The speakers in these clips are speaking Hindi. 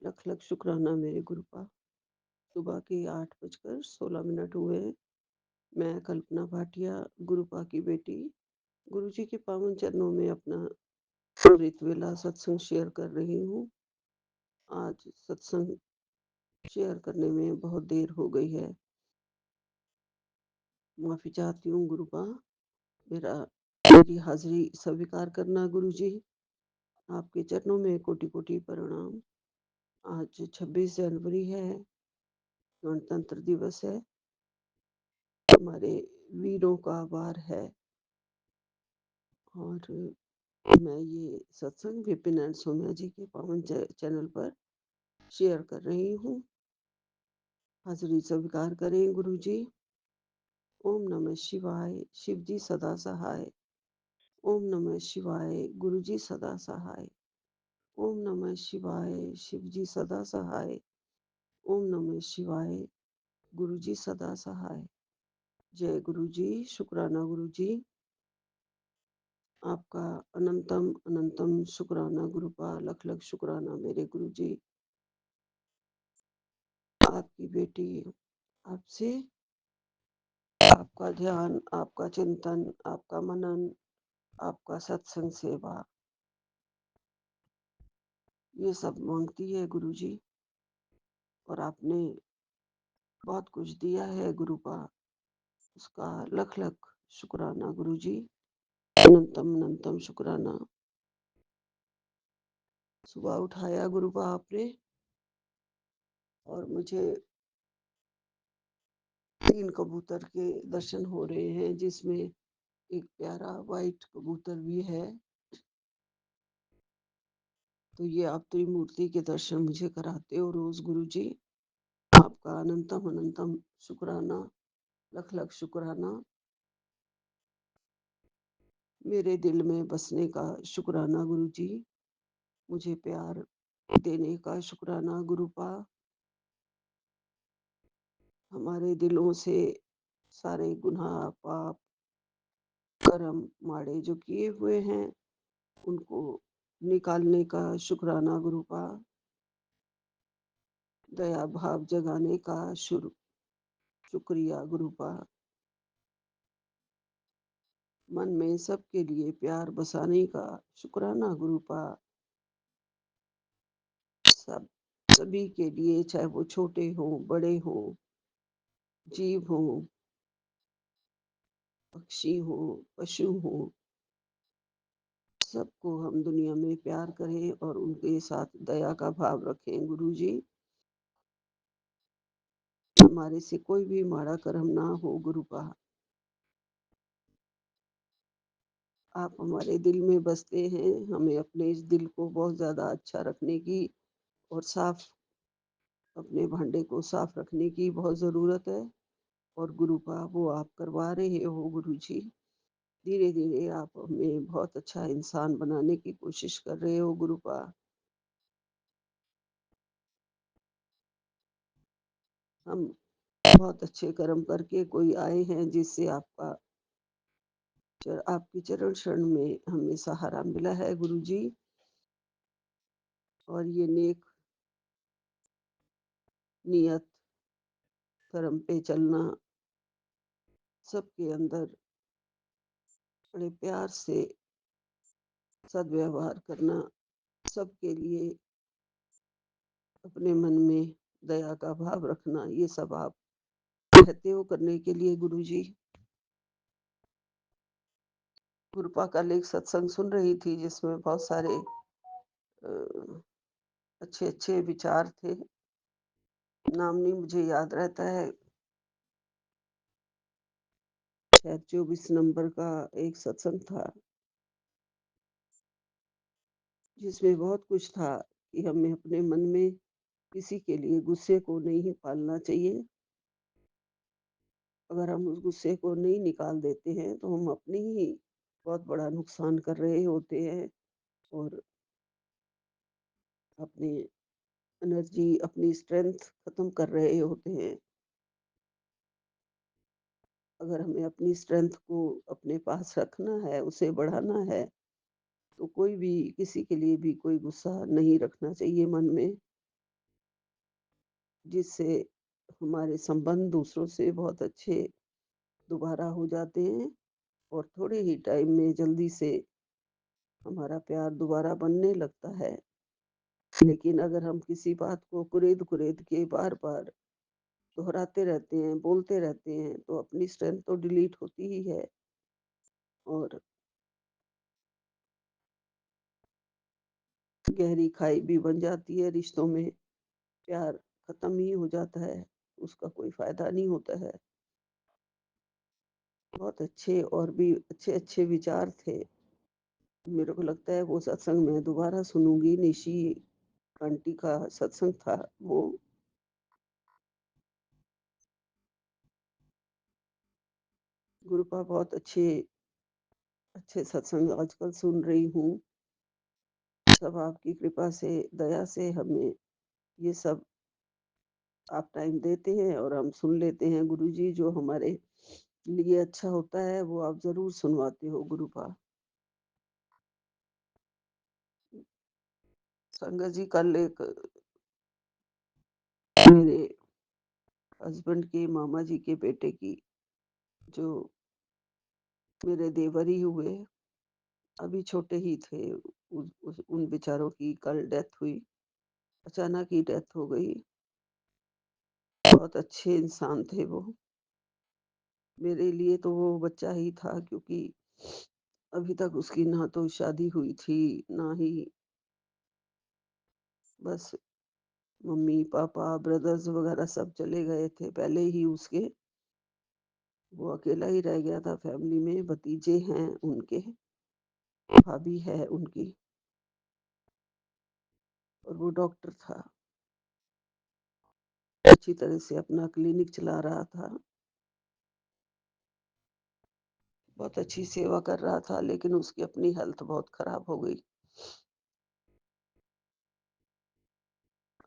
लख लख शुक्राना मेरे गुरुपा। सुबह के 8 बजकर 16 मिनट हुए हैं। मैं कल्पना भाटिया, गुरुपा की बेटी, गुरुजी के पावन चरणों में अपना अमृत वेला सत्संग शेयर कर रही हूँ। आज सत्संग शेयर करने में बहुत देर हो गई है। माफ़ी चाहती हूँ गुरुपा। मेरा मेरी हाज़िरी स्वीकार करना गुरुजी। आपके चरणों में कोटि-कोटि प्रणाम। आज 26 जनवरी है, गणतंत्र दिवस है। हमारे वीरों का वार है और मैं ये सत्संग विपिन एंड सोम्या जी के पावन चैनल पर शेयर कर रही हूँ। हाज़िरी स्वीकार करें गुरुजी। ओम नमः शिवाय, शिव जी सदा सहाय। ओम नमः शिवाय, गुरुजी सदा सहाय। ओम नमः शिवाय, शिव जी सदा सहाय। ओम नमः शिवाय, गुरुजी सदा सहाय। जय गुरुजी, शुक्राना गुरुजी। आपका अनंतम अनंतम शुक्राना गुरुपा। लख लख शुक्राना मेरे गुरुजी। आपकी बेटी आपसे आपका ध्यान, आपका चिंतन, आपका मनन, आपका सत्संग सेवा, ये सब मांगती है गुरुजी। और आपने बहुत कुछ दिया है गुरुपा, उसका लख लख शुक्राना गुरुजी। अनंतम अनंतम शुक्राना। सुबह उठाया गुरुपा आपने और मुझे 3 कबूतर के दर्शन हो रहे हैं, जिसमें एक प्यारा वाइट कबूतर भी है। तो ये आप त्रिमूर्ति के दर्शन मुझे कराते हो रोज गुरुजी। आपका अनंतम अनंतम शुक्राना, लख लख शुक्राना। मेरे दिल में बसने का शुक्राना गुरुजी। मुझे प्यार देने का शुक्राना गुरुपा। हमारे दिलों से सारे गुनाह, पाप, कर्म माड़े जो किए हुए हैं, उनको निकालने का शुक्राना गुरुपा। दया भाव जगाने का शुक्रिया गुरुपा। मन में सबके लिए प्यार बसाने का शुक्राना गुरुपा। सब सभी के लिए, चाहे वो छोटे हों, बड़े हों, जीव हों, पक्षी हों, पशु हों, सबको हम दुनिया में प्यार करें और उनके साथ दया का भाव रखें गुरुजी। हमारे से कोई भी माड़ा कर्म ना हो गुरुपा। आप हमारे दिल में बसते हैं। हमें अपने इस दिल को बहुत ज़्यादा अच्छा रखने की और साफ, अपने भांडे को साफ रखने की बहुत ज़रूरत है। और गुरुपा वो आप करवा रहे हो गुरुजी। धीरे धीरे आप हमें बहुत अच्छा इंसान बनाने की कोशिश कर रहे हो गुरुपा। हम बहुत अच्छे कर्म करके कोई आए हैं, जिससे आपकी चरण शरण में हमें सहारा मिला है गुरुजी। और ये नेक नियत कर्म पे चलना, सबके अंदर बड़े प्यार से सद्व्यवहार करना, सबके लिए अपने मन में दया का भाव रखना, ये सब आप कहते हो करने के लिए गुरुजी। गुरुपा कल एक सत्संग सुन रही थी, जिसमें बहुत सारे अच्छे अच्छे विचार थे। नाम नहीं मुझे याद रहता है। शायद 24 नंबर का एक सत्संग था, जिसमें बहुत कुछ था कि हमें अपने मन में किसी के लिए गुस्से को नहीं पालना चाहिए। अगर हम उस गुस्से को नहीं निकाल देते हैं, तो हम अपने ही बहुत बड़ा नुकसान कर रहे होते हैं और अपनी एनर्जी, अपनी स्ट्रेंथ खत्म कर रहे होते हैं। अगर हमें अपनी स्ट्रेंथ को अपने पास रखना है, उसे बढ़ाना है, तो कोई भी किसी के लिए भी कोई गुस्सा नहीं रखना चाहिए मन में। जिससे हमारे संबंध दूसरों से बहुत अच्छे दोबारा हो जाते हैं और थोड़े ही टाइम में जल्दी से हमारा प्यार दोबारा बनने लगता है। लेकिन अगर हम किसी बात को कुरेद-कुरेद के बार-बार दोहराते रहते हैं, बोलते रहते हैं, तो अपनी स्ट्रेंथ तो डिलीट होती ही है और गहरी खाई भी बन जाती है रिश्तों में, प्यार खत्म ही हो जाता है, उसका कोई फ़ायदा नहीं होता है। बहुत अच्छे और भी अच्छे-अच्छे विचार थे। मेरे को लगता है वो सत्संग मैं दोबारा सुनूँगी। निशी आंटी का सत्संग था वो। गुरुपा बहुत अच्छे अच्छे सत्संग आजकल सुन रही हूँ। सब आपकी कृपा से, दया से हमें ये सब आप टाइम देते हैं और हम सुन लेते हैं। गुरुजी जो हमारे लिए अच्छा होता है वो आप ज़रूर सुनवाते हो गुरुपा। संगत जी कल एक मेरे हस्बैंड के मामा जी के बेटे की जो मेरे देवर ही हुए, अभी छोटे ही थे, उस उन बेचारों की कल डेथ हुई। अचानक ही डेथ हो गई। बहुत अच्छे इंसान थे वो। मेरे लिए तो वो बच्चा ही था क्योंकि अभी तक उसकी ना तो शादी हुई थी, ना ही बस मम्मी-पापा, ब्रदर्स वगैरह सब चले गए थे पहले ही उसके। वो अकेला ही रह गया था फैमिली में, भतीजे हैं उनके, भाभी है उनकी और वो डॉक्टर था। अच्छी तरह से अपना क्लिनिक चला रहा था। बहुत अच्छी सेवा कर रहा था लेकिन उसकी अपनी हेल्थ बहुत खराब हो गई।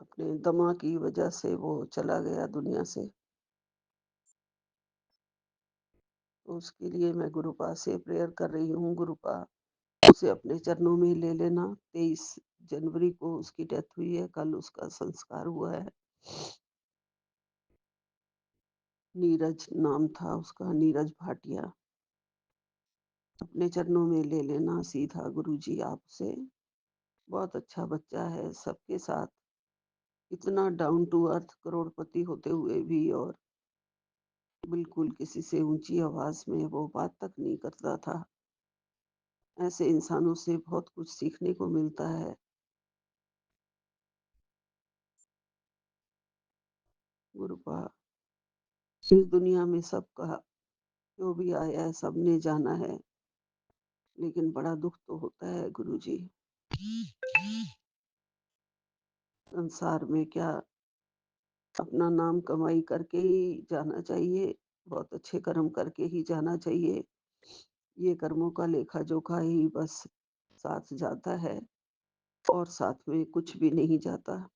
अपने दमा की वजह से वो चला गया दुनिया से। तो उसके लिए मैं गुरुपा से प्रेयर कर रही हूँ। गुरुपा उसे अपने चरणों में ले लेना। 23 जनवरी को उसकी डेथ हुई है, कल उसका संस्कार हुआ है। नीरज नाम था उसका, नीरज भाटिया। अपने चरणों में ले लेना सीधा गुरुजी आपसे। बहुत अच्छा बच्चा है, सबके साथ इतना डाउन टू अर्थ, करोड़पति होते हुए भी और बिल्कुल किसी से ऊंची आवाज में वो बात तक नहीं करता था। ऐसे इंसानों से बहुत कुछ सीखने को मिलता है। गुरुपा इस दुनिया में सबका जो भी आया है सबने जाना है, लेकिन बड़ा दुख तो होता है गुरुजी। संसार में क्या अपना नाम कमाई करके ही जाना चाहिए, बहुत अच्छे कर्म करके ही जाना चाहिए। ये कर्मों का लेखा जोखा ही बस साथ जाता है और साथ में कुछ भी नहीं जाता।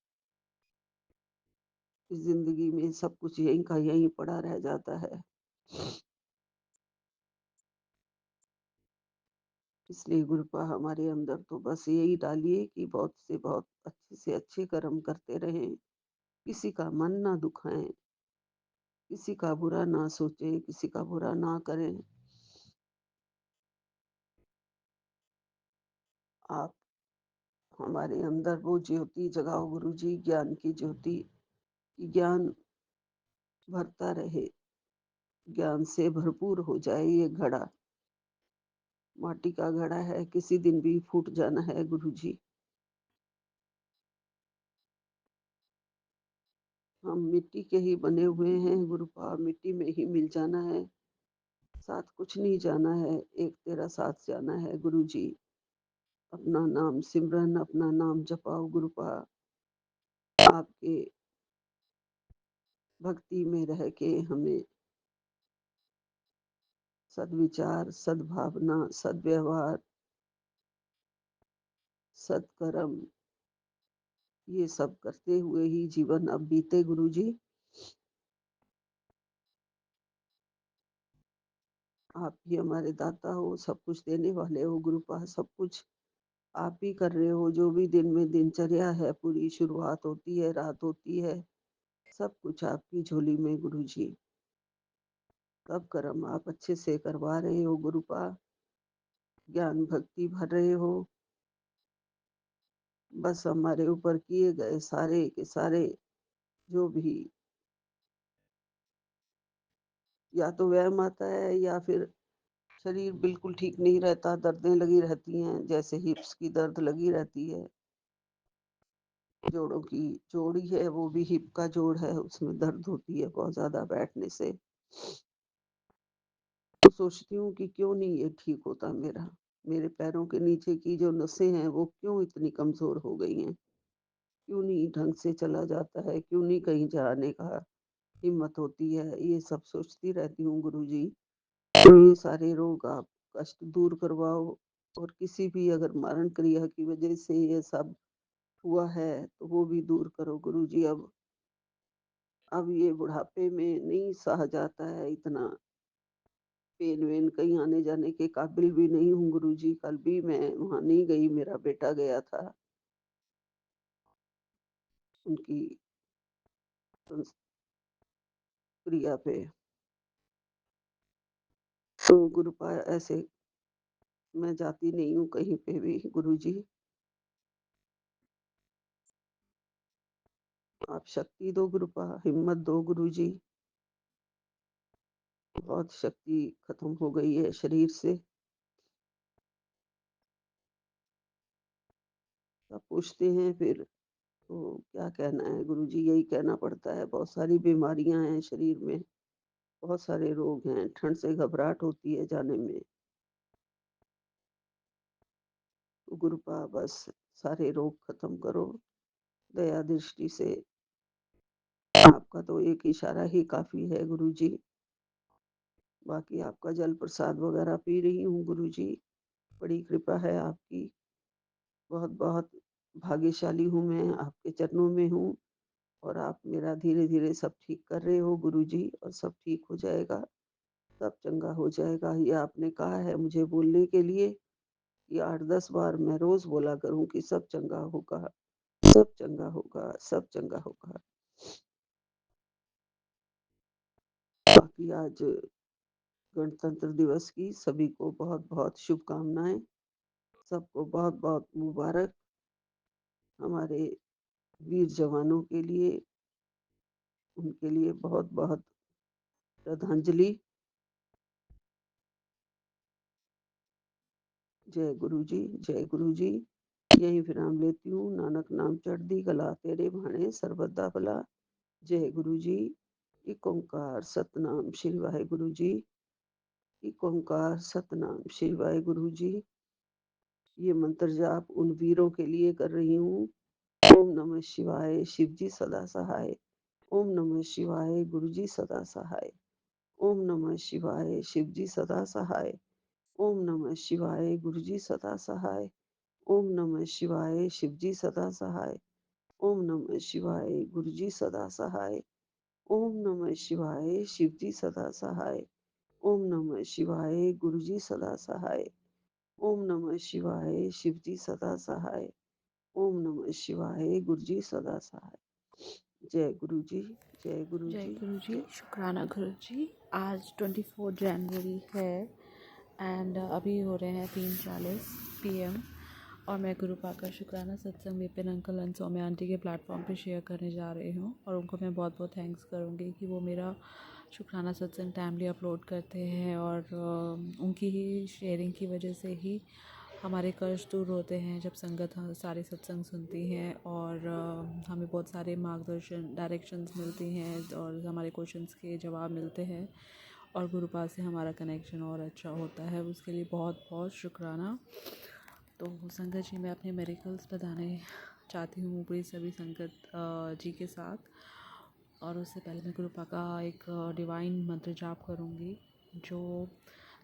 इस जिंदगी में सब कुछ यहीं का यहीं पड़ा रह जाता है। इसलिए गुरुपा हमारे अंदर तो बस यही डालिए कि बहुत से बहुत अच्छे से अच्छे कर्म करते रहें, किसी का मन ना दुखाएं, किसी का बुरा ना सोचें, किसी का बुरा ना करें। आप हमारे अंदर वो ज्योति जगाओ गुरुजी, ज्ञान की ज्योति, कि ज्ञान भरता रहे, ज्ञान से भरपूर हो जाए ये घड़ा। माटी का घड़ा है, किसी दिन भी फूट जाना है गुरुजी। हम मिट्टी के ही बने हुए हैं गुरुपा, मिट्टी में ही मिल जाना है, साथ कुछ नहीं जाना है, एक तेरा साथ जाना है गुरुजी। अपना नाम सिमरन, अपना नाम जपाओ गुरुपा। आपके भक्ति में रह के हमें सद्विचार, सद्भावना, सद्व्यवहार, सत्कर्म ये सब करते हुए ही जीवन अब बीते गुरुजी। आप ही हमारे दाता हो, सब कुछ देने वाले हो गुरुपा, सब कुछ आप ही कर रहे हो। जो भी दिन में दिनचर्या है, पूरी शुरुआत होती है, रात होती है, सब कुछ आपकी झोली में गुरुजी। सब कर्म आप अच्छे से करवा रहे हो गुरुपा, ज्ञान भक्ति भर रहे हो। बस हमारे ऊपर किए गए सारे के सारे जो भी या तो वहम आता है या फिर शरीर बिल्कुल ठीक नहीं रहता, दर्दें लगी रहती हैं, जैसे हिप्स की दर्द लगी रहती है। जोड़ों की जोड़ी है, वो भी हिप का जोड़ है, उसमें दर्द होती है बहुत ज्यादा बैठने से। तो सोचती हूँ कि क्यों नहीं ये ठीक होता मेरा। मेरे पैरों के नीचे की जो नसें हैं वो क्यों इतनी कमजोर हो गई हैं, क्यों नहीं ढंग से चला जाता है, क्यों नहीं कहीं जाने का हिम्मत होती है। ये सब सोचती रहती हूँ गुरुजी। तो ये सारे रोग आप कष्ट दूर करवाओ, और किसी भी अगर मारण क्रिया की वजह से ये सब हुआ है तो वो भी दूर करो गुरुजी। अब ये बुढ़ापे में नहीं सहा जाता है इतना पेन वेन, कहीं आने जाने के काबिल भी नहीं हूँ गुरुजी। कल भी मैं वहां नहीं गई, मेरा बेटा गया था उनकी संस- क्रिया पे। तो गुरुपा ऐसे मैं जाती नहीं हूँ कहीं पे भी गुरुजी। आप शक्ति दो गुरुपा, हिम्मत दो गुरुजी। बहुत शक्ति खत्म हो गई है शरीर से। सब पूछते हैं फिर तो क्या कहना है गुरुजी, यही कहना पड़ता है। बहुत सारी बीमारियां हैं शरीर में, बहुत सारे रोग हैं, ठंड से घबराहट होती है जाने में। तो गुरुपा बस सारे रोग खत्म करो दया दृष्टि से। आपका तो एक इशारा ही काफी है गुरुजी। बाकी आपका जल प्रसाद वगैरह पी रही हूँ गुरुजी, बड़ी कृपा है आपकी। बहुत बहुत भाग्यशाली हूँ मैं, आपके चरणों में हूँ। और आप मेरा धीरे धीरे सब ठीक कर रहे हो गुरुजी, और सब ठीक हो जाएगा, सब चंगा हो जाएगा। ये आपने कहा है मुझे बोलने के लिए कि 8-10 बार मैं रोज बोला करूं कि सब चंगा होगा, सब चंगा होगा, सब चंगा होगा। बाकी आज गणतंत्र दिवस की सभी को बहुत बहुत शुभकामनाएं, सबको बहुत बहुत मुबारक। हमारे वीर जवानों के लिए, उनके लिए बहुत बहुत श्रद्धांजलि। जय गुरु जी, जय गुरु जी। यही विराम लेती हूँ। नानक नाम चढ़दी गला, तेरे भाणे सर्वदा भला। जय गुरु जी। एक ओंकार सतनाम श्री वाहिगुरु जी। एक ओंकार सतनाम श्री वाहिगुरु जी। ये मंत्र जाप उन वीरों के लिए कर रही हूँ। ओम नमः शिवाय, शिव जी सदा सहाय। ओम नमः शिवाय, गुरु जी सदा सहाय। ओम नमः शिवाय, शिव जी सदा सहाय। ओम नमः शिवाय, गुरु जी सदा सहाय। ओम नमः शिवाय, शिव जी सदा सहाय। ओम नमः शिवाय, गुरु जी सदा सहाय। ओम नमः शिवाय, शिव जी सदा सहाय। ओम नमः शिवाय, गुरु जी सदा सहाय। ओम नमः शिवाय, शिव जी सदा सहाय। ओम नमः शिवाय, गुरु जी सदा सहाय। जय गुरु जी, जय गुरु जय जी, गुरु जी, जय। शुक्राना गुरु जी। आज 24 जनवरी है एंड अभी हो रहे हैं 3:40 PM और मैं गुरुपा का शुक्राना सत्संग Vipin uncle and Saumya aunty के प्लेटफॉर्म पे शेयर करने जा रही हूँ। और उनको मैं बहुत बहुत थैंक्स करूँगी कि वो मेरा शुक्राना सत्संग टाइमली अपलोड करते हैं और उनकी ही शेयरिंग की वजह से ही हमारे कष्ट दूर होते हैं जब संगत सारे सत्संग सुनती हैं। और हमें बहुत सारे मार्गदर्शन डायरेक्शंस मिलती हैं और हमारे क्वेश्चंस के जवाब मिलते हैं और गुरुपा से हमारा कनेक्शन और अच्छा होता है। उसके लिए बहुत बहुत शुक्राना। तो संगत जी, मैं अपने मेरिकल्स बताने चाहती हूँ पूरी सभी संगत जी के साथ। और उससे पहले मैं गुरुपा का एक डिवाइन मंत्र जाप करूँगी जो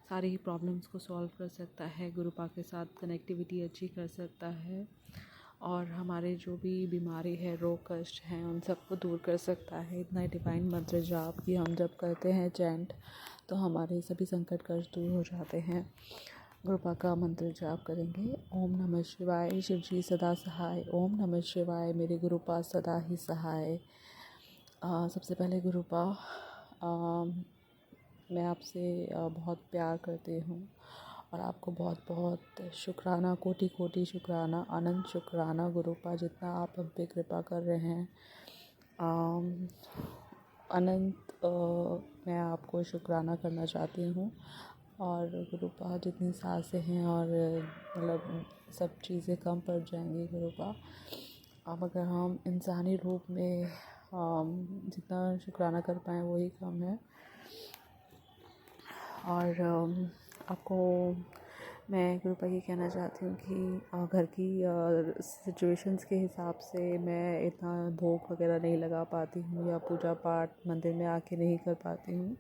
सारी ही प्रॉब्लम्स को सॉल्व कर सकता है, गुरुपा के साथ कनेक्टिविटी अच्छी कर सकता है और हमारे जो भी बीमारी है, रोग कष्ट हैं, उन सबको दूर कर सकता है। इतना डिवाइन मंत्र जाप कि हम जब करते हैं चैंट तो हमारे सभी संकट कष्ट दूर हो जाते हैं। गुरुपा का मंत्र जाप करेंगे। ओम नमः शिवाय, शिव जी सदा सहाय। ओम नमः शिवाय, मेरे गुरुपा सदा ही सहाय। सबसे पहले गुरुपा, मैं आपसे बहुत प्यार करती हूँ और आपको बहुत बहुत शुक्राना, कोटि कोटि शुक्राना, अनंत शुक्राना गुरुपा, जितना आप हम पे कृपा कर रहे हैं। अम, अनंत मैं आपको शुक्राना करना चाहती हूँ। और गुरुपा, जितनी सांसें हैं और मतलब सब चीज़ें कम पड़ जाएंगी गुरुपा, अब अगर हम इंसानी रूप में जितना शुक्राना कर पाएँ वही कम है। और आपको मैं कृपया ये कहना चाहती हूँ कि घर की सिचुएशंस के हिसाब से मैं इतना भोग वगैरह नहीं लगा पाती हूँ या पूजा पाठ मंदिर में आके नहीं कर पाती हूँ,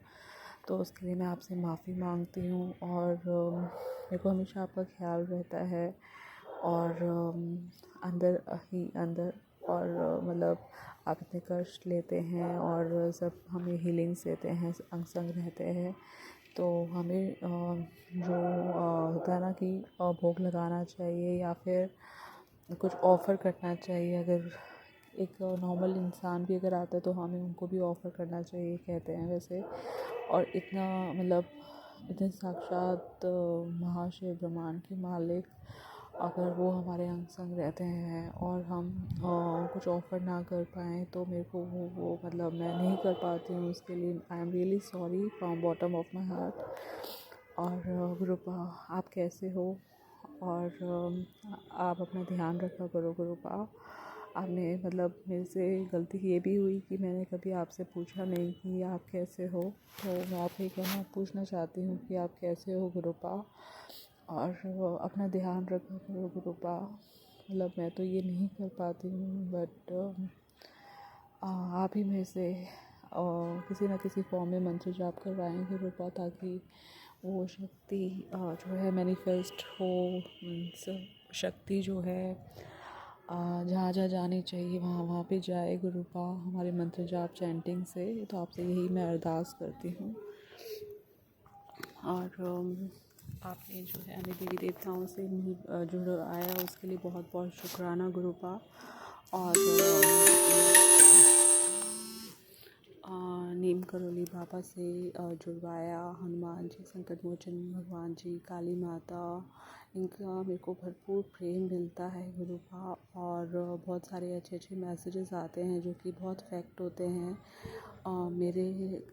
तो उसके लिए मैं आपसे माफ़ी मांगती हूँ। और मेरे को हमेशा आपका ख्याल रहता है और अंदर ही अंदर, और मतलब आप इतने कष्ट लेते हैं और सब हमें हीलिंग्स देते हैं, अंग संग रहते हैं, तो हमें जो होता है ना कि भोग लगाना चाहिए या फिर कुछ ऑफ़र करना चाहिए। अगर एक नॉर्मल इंसान भी अगर आता है तो हमें उनको भी ऑफ़र करना चाहिए, कहते हैं वैसे। और इतना मतलब इतने साक्षात महाशिव ब्रह्मांड के मालिक, अगर वो हमारे अंग संग रहते हैं और हम कुछ ऑफ़र ना कर पाएँ तो मेरे को वो मतलब मैं नहीं कर पाती हूँ। उसके लिए I am really sorry from bottom of my heart. और गुरुपा, आप कैसे हो? और आप अपना ध्यान रखा करो गुरुपा। आपने मतलब मेरे से गलती ये भी हुई कि मैंने कभी आपसे पूछा नहीं कि आप कैसे हो, तो मैं आपसे कहना पूछना चाहती हूँ कि आप कैसे हो गुरुपा। और अपना ध्यान रखा करो गुरुपा। मतलब मैं तो ये नहीं कर पाती हूँ, बट आप ही में से किसी न किसी फॉर्म में मंत्र जाप करवाएंगे गुरुपा, ताकि वो शक्ति जो है मैनिफेस्ट हो। मीन्स शक्ति जो है जहाँ जहाँ जानी चाहिए वहाँ वहाँ पे जाए गुरुपा, हमारे मंत्र जाप चैंटिंग से। तो आपसे यही मैं अरदास करती हूँ। और आपने जो है हमें देवी देवताओं से जुड़ आया उसके लिए बहुत बहुत शुक्राना गुरुपा। और नीम करोली बाबा से जुड़वाया, हनुमान जी, संकट मोचन भगवान जी, काली माता, इनका मेरे को भरपूर प्रेम मिलता है गुरुपा। और बहुत सारे अच्छे अच्छे मैसेजेस आते हैं जो कि बहुत इफ़ेक्ट होते हैं, मेरे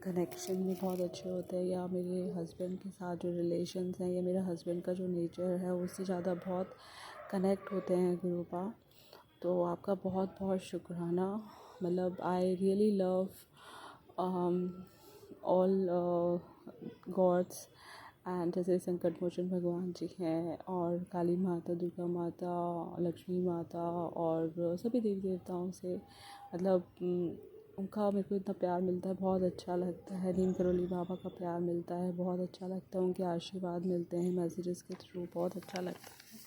कनेक्शन में बहुत अच्छे होते हैं, या मेरे हस्बैंड के साथ जो रिलेशंस हैं, या मेरे हस्बैंड का जो नेचर है उससे ज़्यादा बहुत कनेक्ट होते हैं गुरुपा। तो आपका बहुत बहुत शुक्राना। मतलब I really love all gods, and जैसे संकट मोचन भगवान जी हैं और काली माता, दुर्गा माता, लक्ष्मी माता और सभी देवी देवताओं से मतलब उनका मेरे को इतना प्यार मिलता है, बहुत अच्छा लगता है। नीम करोली बाबा का प्यार मिलता है, बहुत अच्छा लगता है। उनके आशीर्वाद मिलते हैं मैसेजेस के थ्रू, बहुत अच्छा लगता है।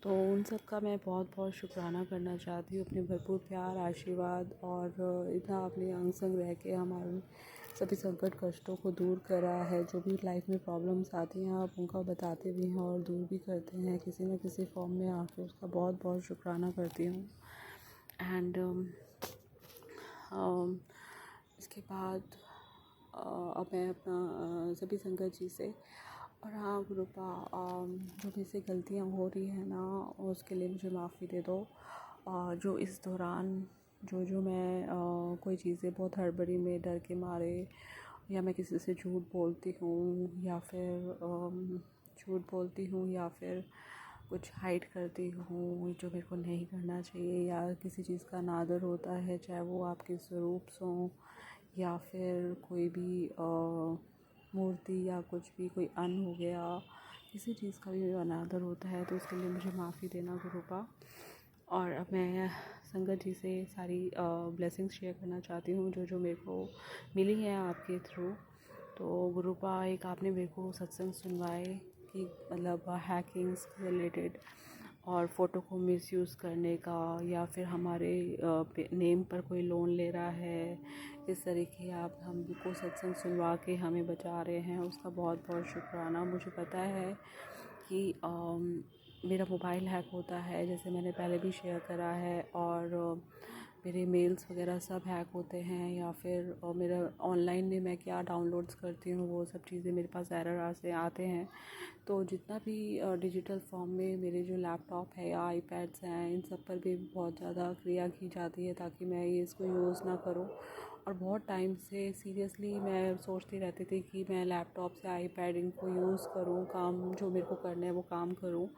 तो उन सब का मैं बहुत बहुत शुक्राना करना चाहती हूँ, अपने भरपूर प्यार, आशीर्वाद और इतना अपने अंग संग रह के हमारे सभी संकट कष्टों को दूर करा है। जो भी लाइफ में प्रॉब्लम्स आती हैं आप उनका बताते भी हैं और दूर भी करते हैं किसी न किसी फॉर्म में आके, उसका बहुत बहुत शुक्राना करती हूँ। एंड इसके बाद अब मैं अपना सभी संगत जी से, और हाँ गुरुपा, जो मेरे से गलतियाँ हो रही हैं ना उसके लिए मुझे माफ़ी दे दो। जो इस दौरान जो मैं कोई चीज़ें बहुत हड़बड़ी में डर के मारे, या मैं किसी से झूठ बोलती हूँ या फिर कुछ हाइड करती हूँ जो मेरे को नहीं करना चाहिए, या किसी चीज़ का अनादर होता है, चाहे वो आपके स्वरूप हों या फिर कोई भी मूर्ति या कुछ भी, कोई अन्न हो गया, किसी चीज़ का भी अनादर होता है, तो उसके लिए मुझे माफ़ी देना गुरुपा। और अब मैं संगत जी से सारी ब्लेसिंग्स शेयर करना चाहती हूँ जो जो मेरे को मिली हैं आपके थ्रू। तो गुरुपा, एक आपने मेरे को सत्संग सुनवाए कि मतलब हैकिंग्स रिलेटेड और फ़ोटो को मिसयूज़ करने का, या फिर हमारे नेम पर कोई लोन ले रहा है, इस तरीके आप हमको सत्संग सुनवा के हमें बचा रहे हैं, उसका बहुत बहुत शुक्राना। मुझे पता है कि मेरा मोबाइल हैक होता है, जैसे मैंने पहले भी शेयर करा है, और मेरे मेल्स वगैरह सब हैक होते हैं, या फिर मेरा ऑनलाइन में मैं क्या डाउनलोड्स करती हूँ वो सब चीज़ें मेरे पास एरर से आते हैं। तो जितना भी डिजिटल फॉर्म में मेरे जो लैपटॉप है या आईपैड्स हैं, इन सब पर भी बहुत ज़्यादा क्रिया की जाती है ताकि मैं ये इसको यूज़ ना करूँ। और बहुत टाइम से सीरियसली मैं सोचती रहती थी कि मैं लैपटॉप से आईपैड इनको यूज़ करूँ, काम जो मेरे को करना है वो काम करूँ,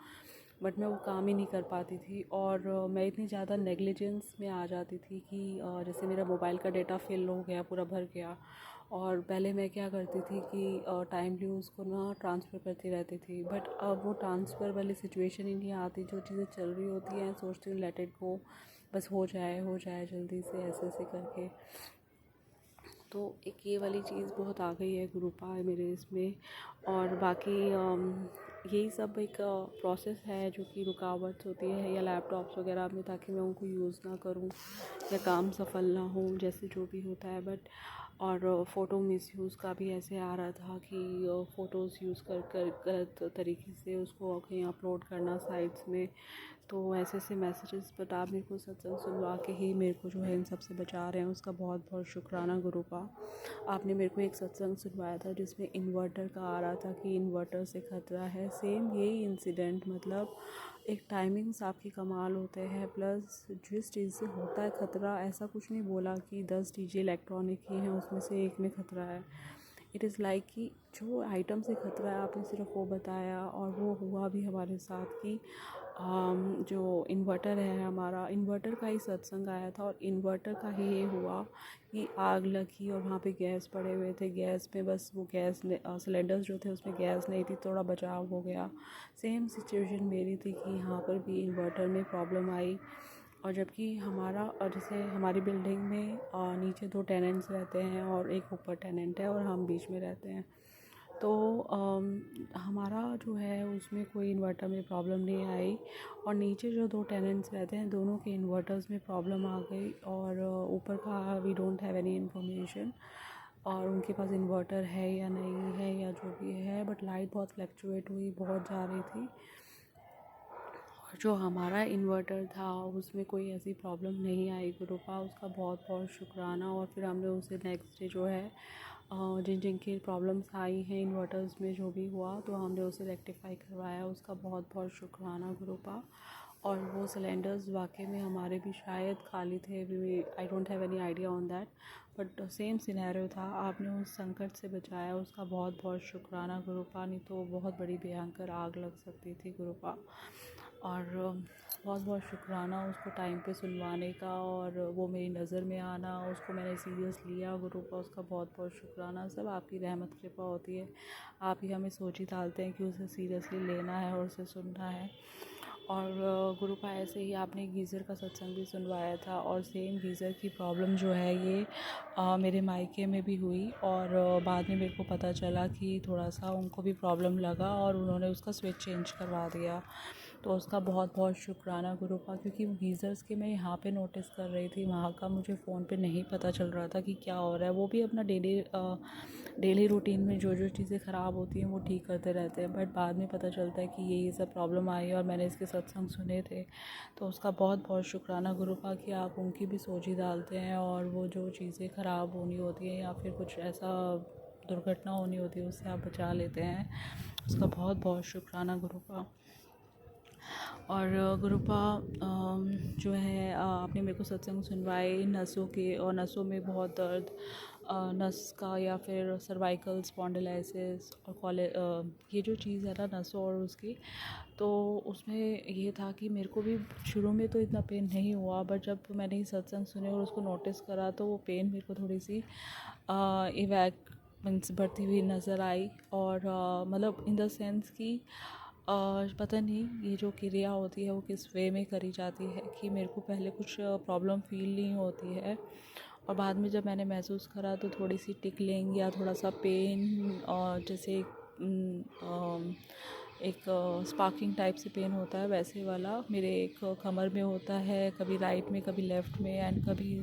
बट मैं वो काम ही नहीं कर पाती थी। और मैं इतनी ज़्यादा नेग्लिजेंस में आ जाती थी कि जैसे मेरा मोबाइल का डेटा फिल हो गया, पूरा भर गया, और पहले मैं क्या करती थी कि टाइमली उसको ना ट्रांसफ़र करती रहती थी, बट अब वो ट्रांसफ़र वाली सिचुएशन ही नहीं आती। जो चीज़ें चल रही होती हैं सोचती हूँ लेट इट गो, बस हो जाए जल्दी से, ऐसे ऐसे करके। तो एक ये वाली चीज़ बहुत आ गई है गुरुपा है मेरे इसमें। और बाकी यही सब एक प्रोसेस है जो कि रुकावट होती है या लैपटॉप्स वगैरह में, ताकि मैं उनको यूज़ ना करूँ या काम सफल ना हो, जैसे जो भी होता है। बट और फ़ोटो मिसयूज़ का भी ऐसे आ रहा था कि फ़ोटोज़ यूज़ कर कर गलत तरीके से उसको कहीं अपलोड करना साइट्स में। तो ऐसे ऐसे मैसेजेस, बट आप मेरे को सत्संग सुनवा के ही मेरे को जो है इन सब से बचा रहे हैं, उसका बहुत बहुत शुक्राना गुरुपा। आपने मेरे को एक सत्संग सुनवाया था जिसमें इन्वर्टर का आ रहा था कि इन्वर्टर से खतरा है। सेम यही इंसिडेंट, मतलब एक टाइमिंग्स आपकी कमाल होते हैं, प्लस जिस चीज़ से होता है खतरा, ऐसा कुछ नहीं बोला कि 10 डीजे इलेक्ट्रॉनिक ही हैं उसमें से एक में खतरा है। इट इज़ लाइक कि जो आइटम से खतरा है आपने सिर्फ वो बताया, और वो हुआ भी हमारे साथ कि जो इन्वर्टर है हमारा, इन्वर्टर का ही सत्संग आया था और इन्वर्टर का ही ये हुआ कि आग लगी और वहाँ पे गैस पड़े हुए थे। गैस में बस वो गैस सिलेंडर्स जो थे उसमें गैस नहीं थी, थोड़ा बचाव हो गया। सेम सिचुएशन मेरी थी कि यहाँ पर भी इन्वर्टर में प्रॉब्लम आई। और जबकि हमारा जैसे हमारी बिल्डिंग में नीचे 2 टेनेंट्स रहते हैं और एक ऊपर टेनेंट है और हम बीच में रहते हैं। तो हमारा जो है उसमें कोई इन्वर्टर में प्रॉब्लम नहीं आई, और नीचे जो 2 टेनेंट्स रहते हैं दोनों के इन्वर्टर्स में प्रॉब्लम आ गई। और ऊपर का we don't have any information, और उनके पास इन्वर्टर है या नहीं है या जो भी है, बट लाइट बहुत फ्लक्चुएट हुई, बहुत जा रही थी। और जो हमारा इन्वर्टर था उसमें कोई ऐसी प्रॉब्लम नहीं आई गुरुपा, उसका बहुत बहुत शुक्राना। और फिर हमने उसे नेक्स्ट डे जो है जिन जिन की प्रॉब्लम्स आई हैं इन्वर्टर्स में जो भी हुआ, तो हमने उसे रेक्टिफाई करवाया, उसका बहुत बहुत शुक्राना गुरुपा। और वो सिलेंडर्स वाकई में हमारे भी शायद खाली थे, भी I don't have any idea on that, but same scenario था। आपने उस संकट से बचाया, उसका बहुत बहुत शुक्राना गुरुपा, नहीं तो बहुत बड़ी भयंकर आग लग सकती थी गुरुपा। और बहुत बहुत शुक्राना उसको टाइम पे सुनवाने का, और वो मेरी नज़र में आना, उसको मैंने सीरियस लिया गुरु का, उसका बहुत बहुत शुक्राना। सब आपकी रहमत कृपा होती है, आप ही हमें सोच ही डालते हैं कि उसे सीरियसली लेना है और उसे सुनना है। और गुरु का ऐसे ही आपने गीज़र का सत्संग भी सुनवाया था, और सेम गीज़र की प्रॉब्लम जो है ये मेरे मायके में भी हुई, और बाद में मेरे को पता चला कि थोड़ा सा उनको भी प्रॉब्लम लगा और उन्होंने उसका स्विच चेंज करवा दिया। तो उसका बहुत बहुत शुक्राना गुरु का, क्योंकि गीज़र्स के मैं यहाँ पे नोटिस कर रही थी, वहाँ का मुझे फ़ोन पे नहीं पता चल रहा था कि क्या हो रहा है। वो भी अपना डेली रूटीन में जो जो चीज़ें ख़राब होती हैं वो ठीक करते रहते हैं, बट बाद में पता चलता है कि ये सब प्रॉब्लम आई और मैंने इसके सत्संग सुने थे। तो उसका बहुत बहुत शुक्राना गुरु का कि आप उनकी भी सोच ही डालते हैं, और वो जो चीज़ें ख़राब होनी होती हैं या फिर कुछ ऐसा दुर्घटना होनी होती है उससे आप बचा लेते हैं। उसका बहुत बहुत शुक्राना गुरु का। और गुरुपा जो है आपने मेरे को सत्संग सुनवाए नसों के, और नसों में बहुत दर्द, नस का या फिर सर्वाइकल स्पॉन्डिलाइसिस और ये जो चीज़ है ना नसों और उसकी, तो उसमें ये था कि मेरे को भी शुरू में तो इतना पेन नहीं हुआ, बट जब मैंने ये सत्संग सुने और उसको नोटिस करा तो वो पेन मेरे को थोड़ी सी इवैक मीन्स बढ़ती हुई नज़र आई। और मतलब इन द सेंस कि पता नहीं ये जो क्रिया होती है वो किस वे में करी जाती है कि मेरे को पहले कुछ प्रॉब्लम फील नहीं होती है, और बाद में जब मैंने महसूस करा तो थोड़ी सी टिकलिंग या थोड़ा सा पेन, और जैसे एक स्पार्किंग टाइप से पेन होता है वैसे वाला मेरे एक कमर में होता है, कभी राइट में कभी लेफ़्ट में, एंड कभी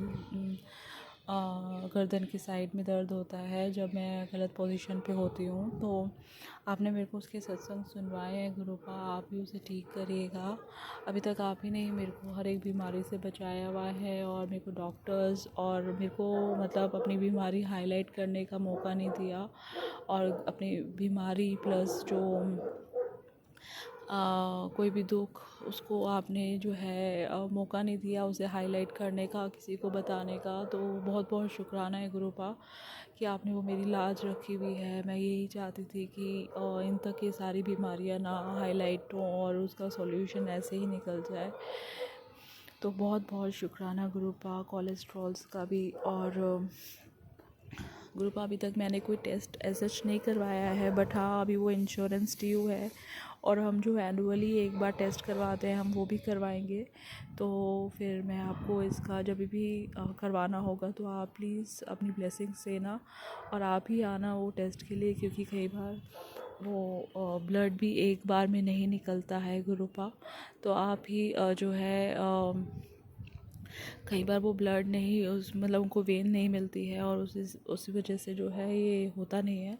गर्दन की साइड में दर्द होता है जब मैं गलत पोजीशन पे होती हूँ। तो आपने मेरे को उसके सत्संग सुनवाए हैं गुरुपा, आप ही उसे ठीक करिएगा। अभी तक आप ही ने ही मेरे को हर एक बीमारी से बचाया हुआ है, और मेरे को डॉक्टर्स और मेरे को मतलब अपनी बीमारी हाईलाइट करने का मौका नहीं दिया, और अपनी बीमारी प्लस जो कोई भी दुख उसको आपने जो है मौका नहीं दिया उसे हाईलाइट करने का, किसी को बताने का। तो बहुत बहुत शुक्राना है गुरुपा कि आपने वो मेरी लाज रखी हुई है। मैं यही चाहती थी कि इन तक ये सारी बीमारियां ना हाईलाइट हों और उसका सॉल्यूशन ऐसे ही निकल जाए। तो बहुत बहुत शुक्राना गुरुपा कोलेस्ट्रॉल्स का भी। और गुरुपा अभी तक मैंने कोई टेस्ट ऐसा नहीं करवाया है, बट हाँ अभी वो इंश्योरेंस ड्यू है, और हम जो एनुअली एक बार टेस्ट करवाते हैं हम वो भी करवाएंगे। तो फिर मैं आपको इसका जब भी करवाना होगा तो आप प्लीज़ अपनी ब्लेसिंग्स देना, और आप ही आना वो टेस्ट के लिए, क्योंकि कई बार वो ब्लड भी एक बार में नहीं निकलता है गुरुपा। तो आप ही जो है कई बार वो ब्लड नहीं उस मतलब उनको वेन नहीं मिलती है, और उसी वजह से जो है ये होता नहीं है।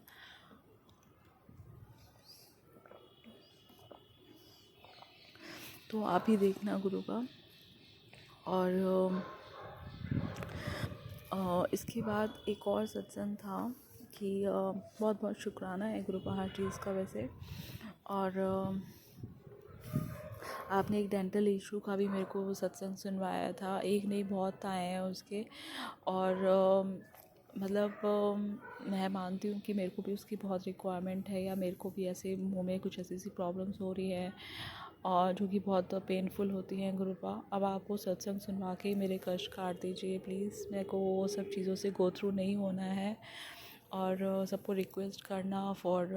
तो आप ही देखना गुरुपा। और इसके बाद एक और सत्संग था कि बहुत बहुत शुक्राना है गुरुपा हर चीज़ का वैसे। और आपने एक डेंटल इशू का भी मेरे को सत्संग सुनवाया था, एक नहीं बहुत आए हैं उसके। और मतलब मैं मानती हूँ कि मेरे को भी उसकी बहुत रिक्वायरमेंट है, या मेरे को भी ऐसे मुंह में कुछ ऐसी प्रॉब्लम्स हो रही है और जो कि बहुत पेनफुल होती हैं गुरुपा। अब आप वो सत्संग सुनवा के मेरे कष्ट काट दीजिए प्लीज़, मेरे को वो सब चीज़ों से गो थ्रू नहीं होना है। और सबको रिक्वेस्ट करना फॉर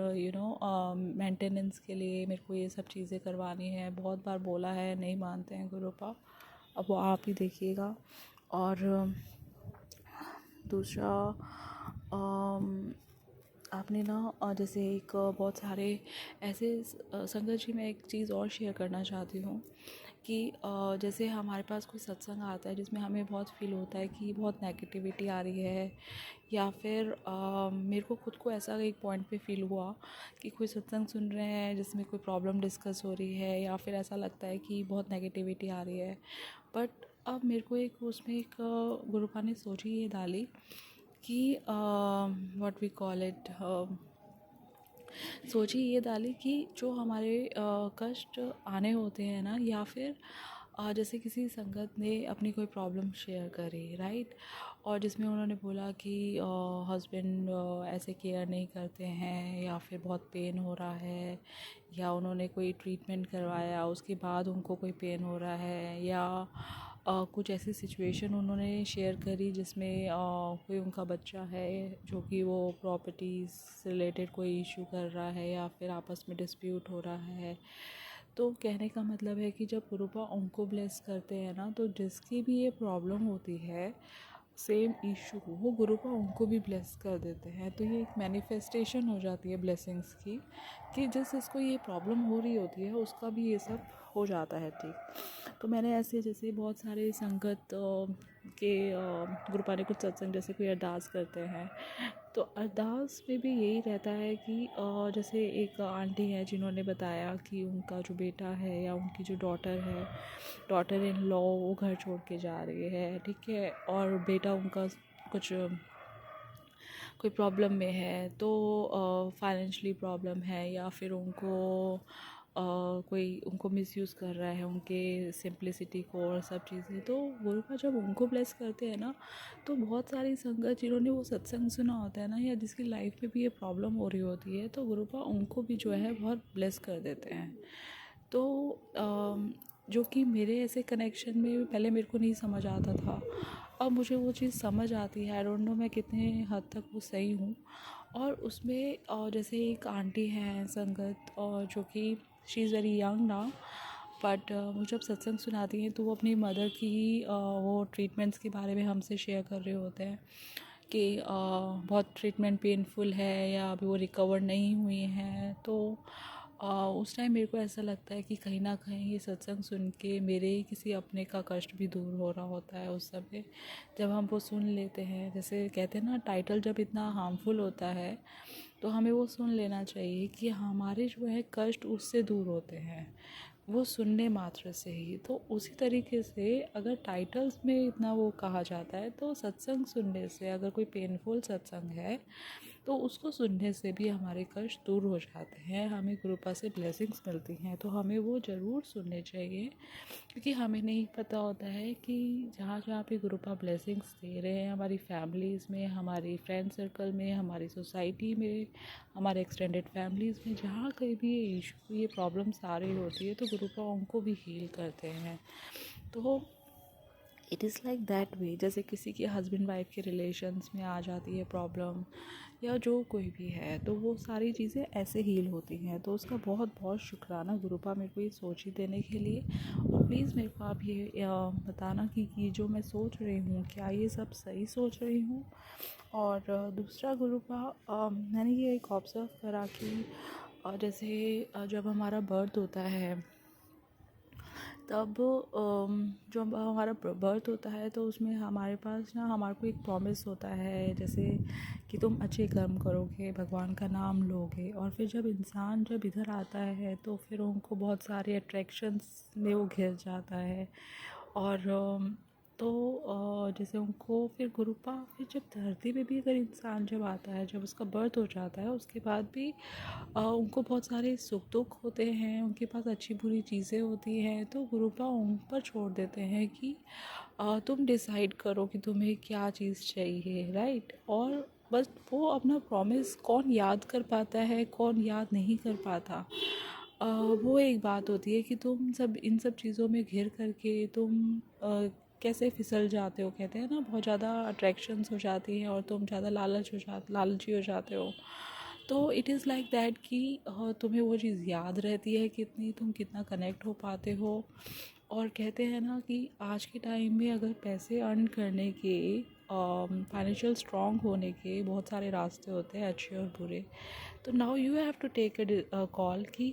मेंटेनेंस के लिए मेरे को ये सब चीज़ें करवानी है। बहुत बार बोला है, नहीं मानते हैं गुरुपा, अब वो आप ही देखिएगा। और दूसरा आपने ना जैसे एक बहुत सारे ऐसे संगत जी, मैं एक चीज़ और शेयर करना चाहती हूँ कि जैसे हमारे पास कोई सत्संग आता है जिसमें हमें बहुत फील होता है कि बहुत नेगेटिविटी आ रही है, या फिर मेरे को खुद को ऐसा एक पॉइंट पे फील हुआ कि कोई सत्संग सुन रहे हैं जिसमें कोई प्रॉब्लम डिस्कस हो रही है, या फिर ऐसा लगता है कि बहुत नेगेटिविटी आ रही है। बट अब मेरे को एक उसमें एक गुरुपा ने सोची ये डाली कि व्हाट वी कॉल इट, सोची ये डाली कि जो हमारे कष्ट आने होते हैं ना, या फिर जैसे किसी संगत ने अपनी कोई प्रॉब्लम शेयर करी राइट, और जिसमें उन्होंने बोला कि हस्बैंड ऐसे केयर नहीं करते हैं, या फिर बहुत पेन हो रहा है, या उन्होंने कोई ट्रीटमेंट करवाया उसके बाद उनको कोई पेन हो रहा है, या कुछ ऐसी सिचुएशन उन्होंने शेयर करी जिसमें कोई उनका बच्चा है जो कि वो प्रॉपर्टीज़ से रिलेटेड कोई इशू कर रहा है, या फिर आपस में डिस्प्यूट हो रहा है। तो कहने का मतलब है कि जब गुरुपा उनको ब्लेस करते हैं ना, तो जिसकी भी ये प्रॉब्लम होती है सेम इशू, वो गुरुपा उनको भी ब्लेस कर देते हैं। तो ये एक मैनिफेस्टेशन हो जाती है ब्लेसिंग्स की, कि जिसको ये प्रॉब्लम हो रही होती है उसका भी ये सब हो जाता है ठीक। तो मैंने ऐसे जैसे बहुत सारे संगत के गुरुपा ने कुछ सत्संग जैसे कोई अरदास करते हैं, तो अरदास में भी यही रहता है कि जैसे एक आंटी है जिन्होंने बताया कि उनका जो बेटा है या उनकी जो डॉटर इन लॉ वो घर छोड़ के जा रही है, ठीक है, और बेटा उनका कुछ कोई प्रॉब्लम में है, तो फाइनेंशियली प्रॉब्लम है, या फिर उनको कोई उनको मिसयूज़ कर रहा है उनके सिंप्लिसिटी को और सब चीज़ें। तो गुरुपा जब उनको ब्लेस करते हैं ना, तो बहुत सारी संगत जिन्होंने वो सत्संग सुना होता है ना, या जिसकी लाइफ में भी ये प्रॉब्लम हो रही होती है, तो गुरुपा उनको भी जो है बहुत ब्लेस कर देते हैं। तो जो कि मेरे ऐसे कनेक्शन में पहले मेरे को नहीं समझ आता था, अब मुझे वो चीज़ समझ आती है। आई डोंट नो मैं कितने हद तक वो सही हूँ। और उसमें जैसे एक आंटी हैं संगत, और जो कि शी इज़ वेरी यंग ना, बट वो जब सत्संग सुनाती हैं तो वो अपनी मदर की ही वो ट्रीटमेंट्स के बारे में हमसे शेयर कर रहे होते हैं कि बहुत ट्रीटमेंट पेनफुल है, या अभी वो रिकवर नहीं हुई हैं। तो उस टाइम मेरे को ऐसा लगता है कि कहीं ना कहीं ये सत्संग सुन के मेरे ही किसी अपने का कष्ट भी दूर हो रहा होता है उस समय, जब हम वो सुन लेते हैं। जैसे कहते हैं ना, टाइटल जब इतना हार्मफुल होता है तो हमें वो सुन लेना चाहिए कि हमारे जो है कष्ट उससे दूर होते हैं, वो सुनने मात्र से ही। तो उसी तरीके से अगर टाइटल्स में इतना वो कहा जाता है, तो सत्संग सुनने से, अगर कोई पेनफुल सत्संग है तो उसको सुनने से भी हमारे कष्ट दूर हो जाते हैं, हमें कृपा से ब्लेसिंग्स मिलती हैं। तो हमें वो ज़रूर सुनने चाहिए, क्योंकि हमें नहीं पता होता है कि जहाँ जहाँ पे कृपा ब्लेसिंग्स दे रहे हैं, हमारी फैमिलीज़ में, हमारी फ्रेंड सर्कल में, हमारी सोसाइटी में, हमारे एक्सटेंडेड फैमिलीज़ में, जहाँ कहीं भी ये इशू, ये प्रॉब्लम्स आ रही होती है, तो कृपा उनको भी हील करते हैं। तो it is like that way. जैसे किसी के हस्बैंड वाइफ के रिलेशंस में आ जाती है प्रॉब्लम, या जो कोई भी है, तो वो सारी चीज़ें ऐसे हील होती हैं। तो उसका बहुत बहुत शुक्राना गुरुपा, मेरे को ये सोच ही देने के लिए। और प्लीज़ मेरे को आप ये बताना कि जो मैं सोच रही हूँ, क्या ये सब सही सोच रही हूँ। और दूसरा गुरुपा, मैंने ये एक ऑब्ज़र्व करा कि जैसे जब हमारा बर्थ होता है, तब जब हमारा बर्थ होता है तो उसमें हमारे पास ना, हमारे को एक प्रॉमिस होता है, जैसे कि तुम अच्छे कर्म करोगे, भगवान का नाम लोगे। और फिर जब इंसान जब इधर आता है तो फिर उनको बहुत सारे अट्रैक्शंस में वो घिर जाता है। और तो जैसे उनको फिर गुरुपा, फिर जब धरती पे भी अगर इंसान जब आता है, जब उसका बर्थ हो जाता है, उसके बाद भी उनको बहुत सारे सुख दुख होते हैं, उनके पास अच्छी बुरी चीज़ें होती हैं। तो गुरुपा उन पर छोड़ देते हैं कि तुम डिसाइड करो कि तुम्हें क्या चीज़ चाहिए, राइट। और बस वो अपना प्रॉमिस कौन याद कर पाता है, कौन याद नहीं कर पाता, वो एक बात होती है कि तुम सब इन सब चीज़ों में घिर करके तुम कैसे फिसल जाते हो। कहते हैं ना, बहुत ज़्यादा अट्रैक्शंस हो जाती हैं और तुम ज़्यादा लालची हो जाते हो। तो इट इज़ लाइक दैट कि तुम्हें वो चीज़ याद रहती है, कितनी तुम कितना कनेक्ट हो पाते हो। और कहते हैं ना कि आज के टाइम में अगर पैसे अर्न करने के, फाइनेंशियल स्ट्रॉन्ग होने के बहुत सारे रास्ते होते हैं, अच्छे और बुरे। तो now you have to take a call कि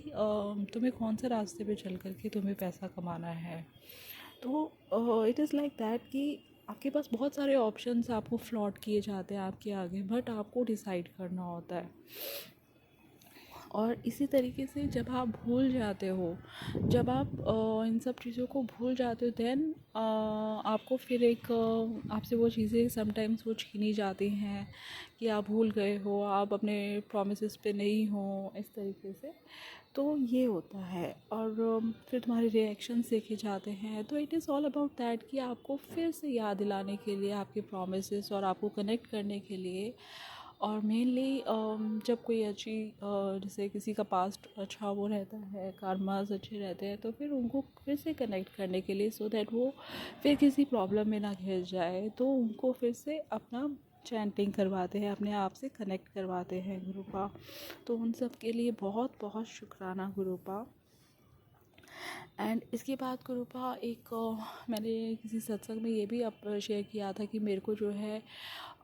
तुम्हें कौन से रास्ते पे चल कर के तुम्हें पैसा कमाना है। तो इट इज़ लाइक दैट कि आपके पास बहुत सारे ऑप्शंस आपको फ्लॉट किए जाते हैं आपके आगे, बट आपको डिसाइड करना होता है। और इसी तरीके से जब आप भूल जाते हो, जब आप इन सब चीज़ों को भूल जाते हो, देन आपको फिर एक आपसे वो चीज़ें समटाइम्स वो छीनी जाती हैं कि आप भूल गए हो, आप अपने प्रॉमिसेस पे नहीं हो, इस तरीके से। तो ये होता है। और फिर तुम्हारे रिएक्शंस देखे जाते हैं। तो it is all about that कि आपको फिर से याद दिलाने के लिए आपके प्रॉमिसेस, और आपको कनेक्ट करने के लिए। और मेनली जब कोई अच्छी जैसे किसी का पास्ट अच्छा वो रहता है, कर्मास अच्छे रहते हैं, तो फिर उनको फिर से कनेक्ट करने के लिए, सो दैट वो फिर किसी प्रॉब्लम में ना घिर जाए, तो उनको फिर से अपना चैंटिंग करवाते हैं, अपने आप से कनेक्ट करवाते हैं गुरुपा। तो उन सब के लिए बहुत बहुत शुक्राना गुरुपा। एंड इसके बाद गुरुपा एक मैंने किसी सत्संग में ये भी शेयर किया था कि मेरे को जो है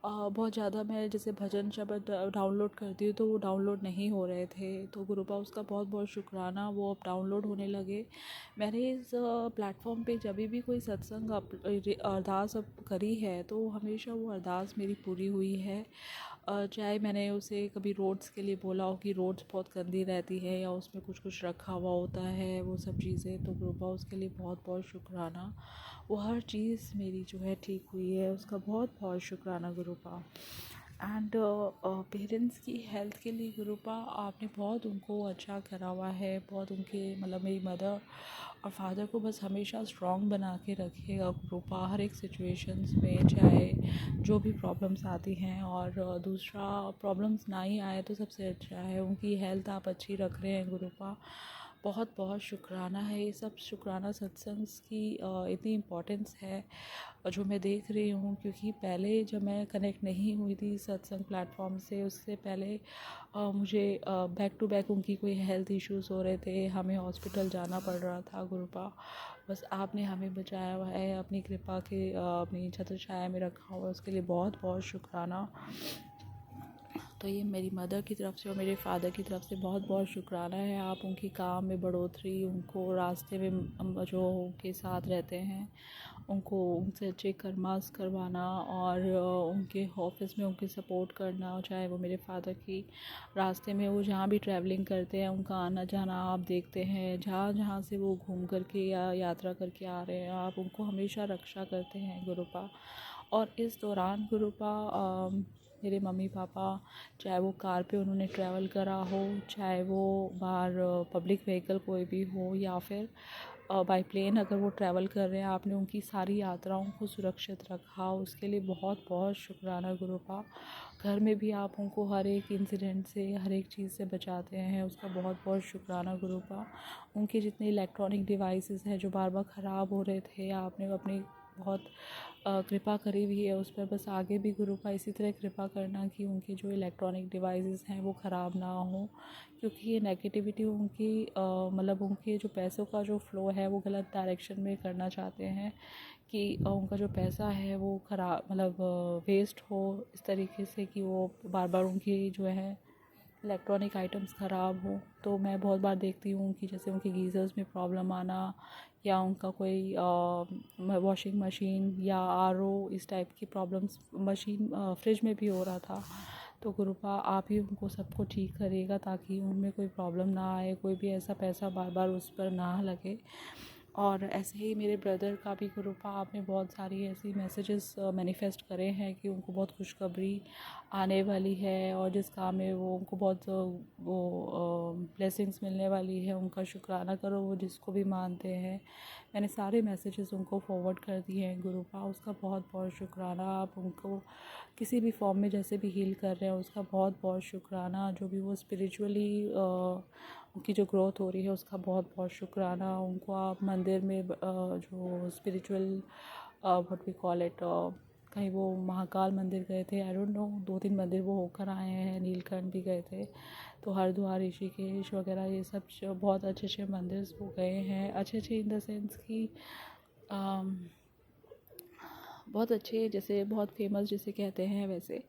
बहुत ज़्यादा, मैं जैसे भजन शब्द डाउनलोड करती हूँ तो वो डाउनलोड नहीं हो रहे थे। तो गुरुपा उसका बहुत बहुत शुक्राना, वो अब डाउनलोड होने लगे। मैंने इस प्लेटफॉर्म पे जब भी कोई सत्संग अरदास अब करी है, तो हमेशा वो अरदास मेरी पूरी हुई है। चाहे मैंने उसे कभी रोड्स के लिए बोला हो कि रोड्स बहुत गंदी रहती है, या उसमें कुछ कुछ रखा हुआ होता है, वो सब चीज़ें, तो गुरुपा उसके लिए बहुत बहुत शुक्राना। वो हर चीज़ मेरी जो है ठीक हुई है, उसका बहुत बहुत शुक्राना गुरुपा। एंड पेरेंट्स की हेल्थ के लिए गुरुपा, आपने बहुत उनको अच्छा करा हुआ है, बहुत उनके मतलब मेरी मदर और फादर को बस हमेशा स्ट्रॉन्ग बना के रखिएगा गुरुपा, हर एक सिचुएशंस में, चाहे जो भी प्रॉब्लम्स आती हैं। और दूसरा, प्रॉब्लम्स ना ही आए तो सबसे अच्छा है, उनकी हेल्थ आप अच्छी रख रहे हैं गुरुपा। बहुत बहुत शुक्राना है। ये सब शुक्राना सत्संग्स की इतनी इम्पोर्टेंस है जो मैं देख रही हूँ, क्योंकि पहले जब मैं कनेक्ट नहीं हुई थी सत्संग प्लेटफॉर्म से, उससे पहले मुझे बैक टू बैक उनकी कोई हेल्थ इश्यूज़ हो रहे थे, हमें हॉस्पिटल जाना पड़ रहा था गुरुपा। बस आपने हमें बचाया हुआ है, अपनी कृपा के अपनी छत्र छाया में रखा हुआ है, उसके लिए बहुत बहुत शुक्राना। तो ये मेरी मदर की तरफ से और मेरे फादर की तरफ से बहुत बहुत शुक्राना है। आप उनकी काम में बढ़ोतरी, उनको रास्ते में जो उनके साथ रहते हैं उनको उनसे अच्छे कर्मास करवाना और उनके ऑफिस में उनकी सपोर्ट करना, चाहे वो मेरे फादर की रास्ते में वो जहाँ भी ट्रैवलिंग करते हैं उनका आना जाना आप देखते हैं, जहाँ जहाँ से वो घूम करके या यात्रा करके आ रहे हैं आप उनको हमेशा रक्षा करते हैं गुरुपा। और इस दौरान गुरुपा मेरे मम्मी पापा चाहे वो कार पे उन्होंने ट्रैवल करा हो, चाहे वो बाहर पब्लिक व्हीकल कोई भी हो, या फिर बाय प्लेन अगर वो ट्रैवल कर रहे हैं, आपने उनकी सारी यात्राओं को सुरक्षित रखा, उसके लिए बहुत बहुत शुक्राना गुरुपा। घर में भी आप उनको हर एक इंसिडेंट से, हर एक चीज़ से बचाते हैं, उसका बहुत बहुत शुक्राना गुरुपा। उनके जितने इलेक्ट्रॉनिक डिवाइसेस हैं जो बार बार ख़राब हो रहे थे, आपने अपनी बहुत कृपा करी हुई है उस पर। बस आगे भी गुरुपा इसी तरह कृपा करना कि उनके जो इलेक्ट्रॉनिक डिवाइसेस हैं वो ख़राब ना हो, क्योंकि ये नेगेटिविटी उनकी मतलब उनके जो पैसों का जो फ़्लो है वो गलत डायरेक्शन में करना चाहते हैं कि उनका जो पैसा है वो ख़राब मतलब वेस्ट हो इस तरीके से कि वो बार बार उनकी जो है इलेक्ट्रॉनिक आइटम्स ख़राब हो। तो मैं बहुत बार देखती हूँ कि जैसे उनके गीज़र्स में प्रॉब्लम आना, या उनका कोई वॉशिंग मशीन या आरओ इस टाइप की प्रॉब्लम्स मशीन फ्रिज में भी हो रहा था। तो गुरुपा आप ही उनको सबको ठीक करिएगा ताकि उनमें कोई प्रॉब्लम ना आए, कोई भी ऐसा पैसा बार बार उस पर ना लगे। और ऐसे ही मेरे ब्रदर का भी गुरुपा आपने बहुत सारी ऐसी मैसेजेस मैनिफेस्ट करे हैं कि उनको बहुत खुशखबरी आने वाली है और जिस काम में वो उनको बहुत वो ब्लेसिंग्स मिलने वाली है, उनका शुक्राना करो वो जिसको भी मानते हैं। मैंने सारे मैसेजेस उनको फॉरवर्ड कर दिए हैं गुरुपा, उसका बहुत बहुत शुक्राना। आप उनको किसी भी फॉर्म में जैसे भी हील कर रहे हैं उसका बहुत बहुत शुक्राना। जो भी वो स्पिरिचुअली उनकी जो ग्रोथ हो रही है उसका बहुत बहुत शुक्राना। उनको आप मंदिर में जो spiritual what we call it, कहीं वो महाकाल मंदिर गए थे, आई डोंट नो, 2-3 मंदिर वो होकर आए हैं, नीलकंठ भी गए थे, तो हरिद्वार ऋषिकेश वगैरह ये सब बहुत अच्छे अच्छे मंदिर वो गए हैं। अच्छे अच्छे इन द सेंस कि बहुत अच्छे, जैसे बहुत फेमस जिसे कहते हैं वैसे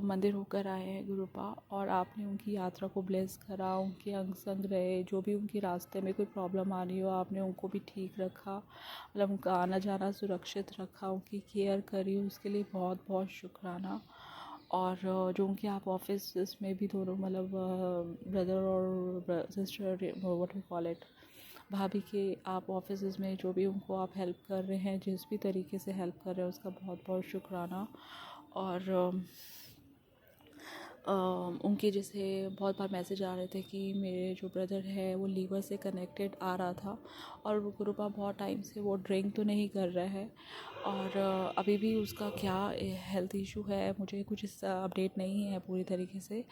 मंदिर होकर आए हैं गुरुपा। और आपने उनकी यात्रा को ब्लेस करा, उनके अंग संग रहे, जो भी उनके रास्ते में कोई प्रॉब्लम आ रही हो आपने उनको भी ठीक रखा, मतलब उनका आना जाना सुरक्षित रखा, उनकी केयर करी, उसके लिए बहुत बहुत शुक्राना। और जो उनके आप ऑफिस में भी दोनों मतलब ब्रदर और sister what we call it, भाभी के आप ऑफिस में जो भी उनको आप हेल्प कर रहे हैं, जिस भी तरीके से हेल्प कर रहे हैं उसका बहुत बहुत शुक्राना। और उनके जैसे बहुत बार मैसेज आ रहे थे कि मेरे जो ब्रदर है वो लीवर से कनेक्टेड आ रहा था, और वो गुरुपा बहुत टाइम से वो ड्रिंक तो नहीं कर रहा है, और अभी भी उसका क्या हेल्थ इशू है मुझे कुछ इसका अपडेट नहीं है पूरी तरीके से।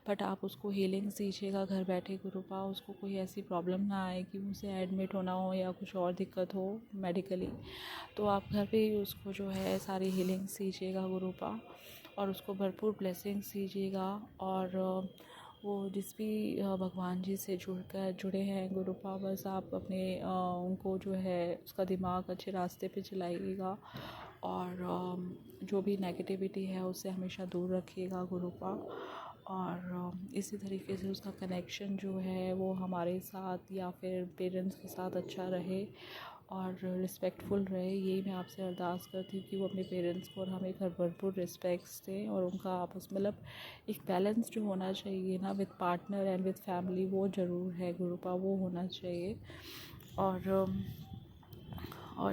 बट आप उसको हीलिंग दीजिएगा घर बैठे गुरुपा, उसको कोई ऐसी प्रॉब्लम ना आए कि उसे एडमिट होना हो या कुछ और दिक्कत हो मेडिकली। तो आप घर पे ही उसको जो है सारी हीलिंग दीजिएगा गुरुपा, और उसको भरपूर ब्लेसिंग्स दीजिएगा। और वो जिस भी भगवान जी से जुड़े हैं गुरुपा, बस आप अपने उनको जो है उसका दिमाग अच्छे रास्ते पे चलाइएगा, और जो भी नेगेटिविटी है उससे हमेशा दूर रखिएगा गुरुपा। और इसी तरीके से उसका कनेक्शन जो है वो हमारे साथ या फिर पेरेंट्स के साथ अच्छा रहे और रिस्पेक्टफुल रहे। यही मैं आपसे अरदास करती हूँ कि वो अपने पेरेंट्स को और हमें घर भरपूर रिस्पेक्ट्स दें, और उनका आपस मतलब एक बैलेंस जो होना चाहिए ना with partner and with family, वो ज़रूर है गुरुपा, वो होना चाहिए। और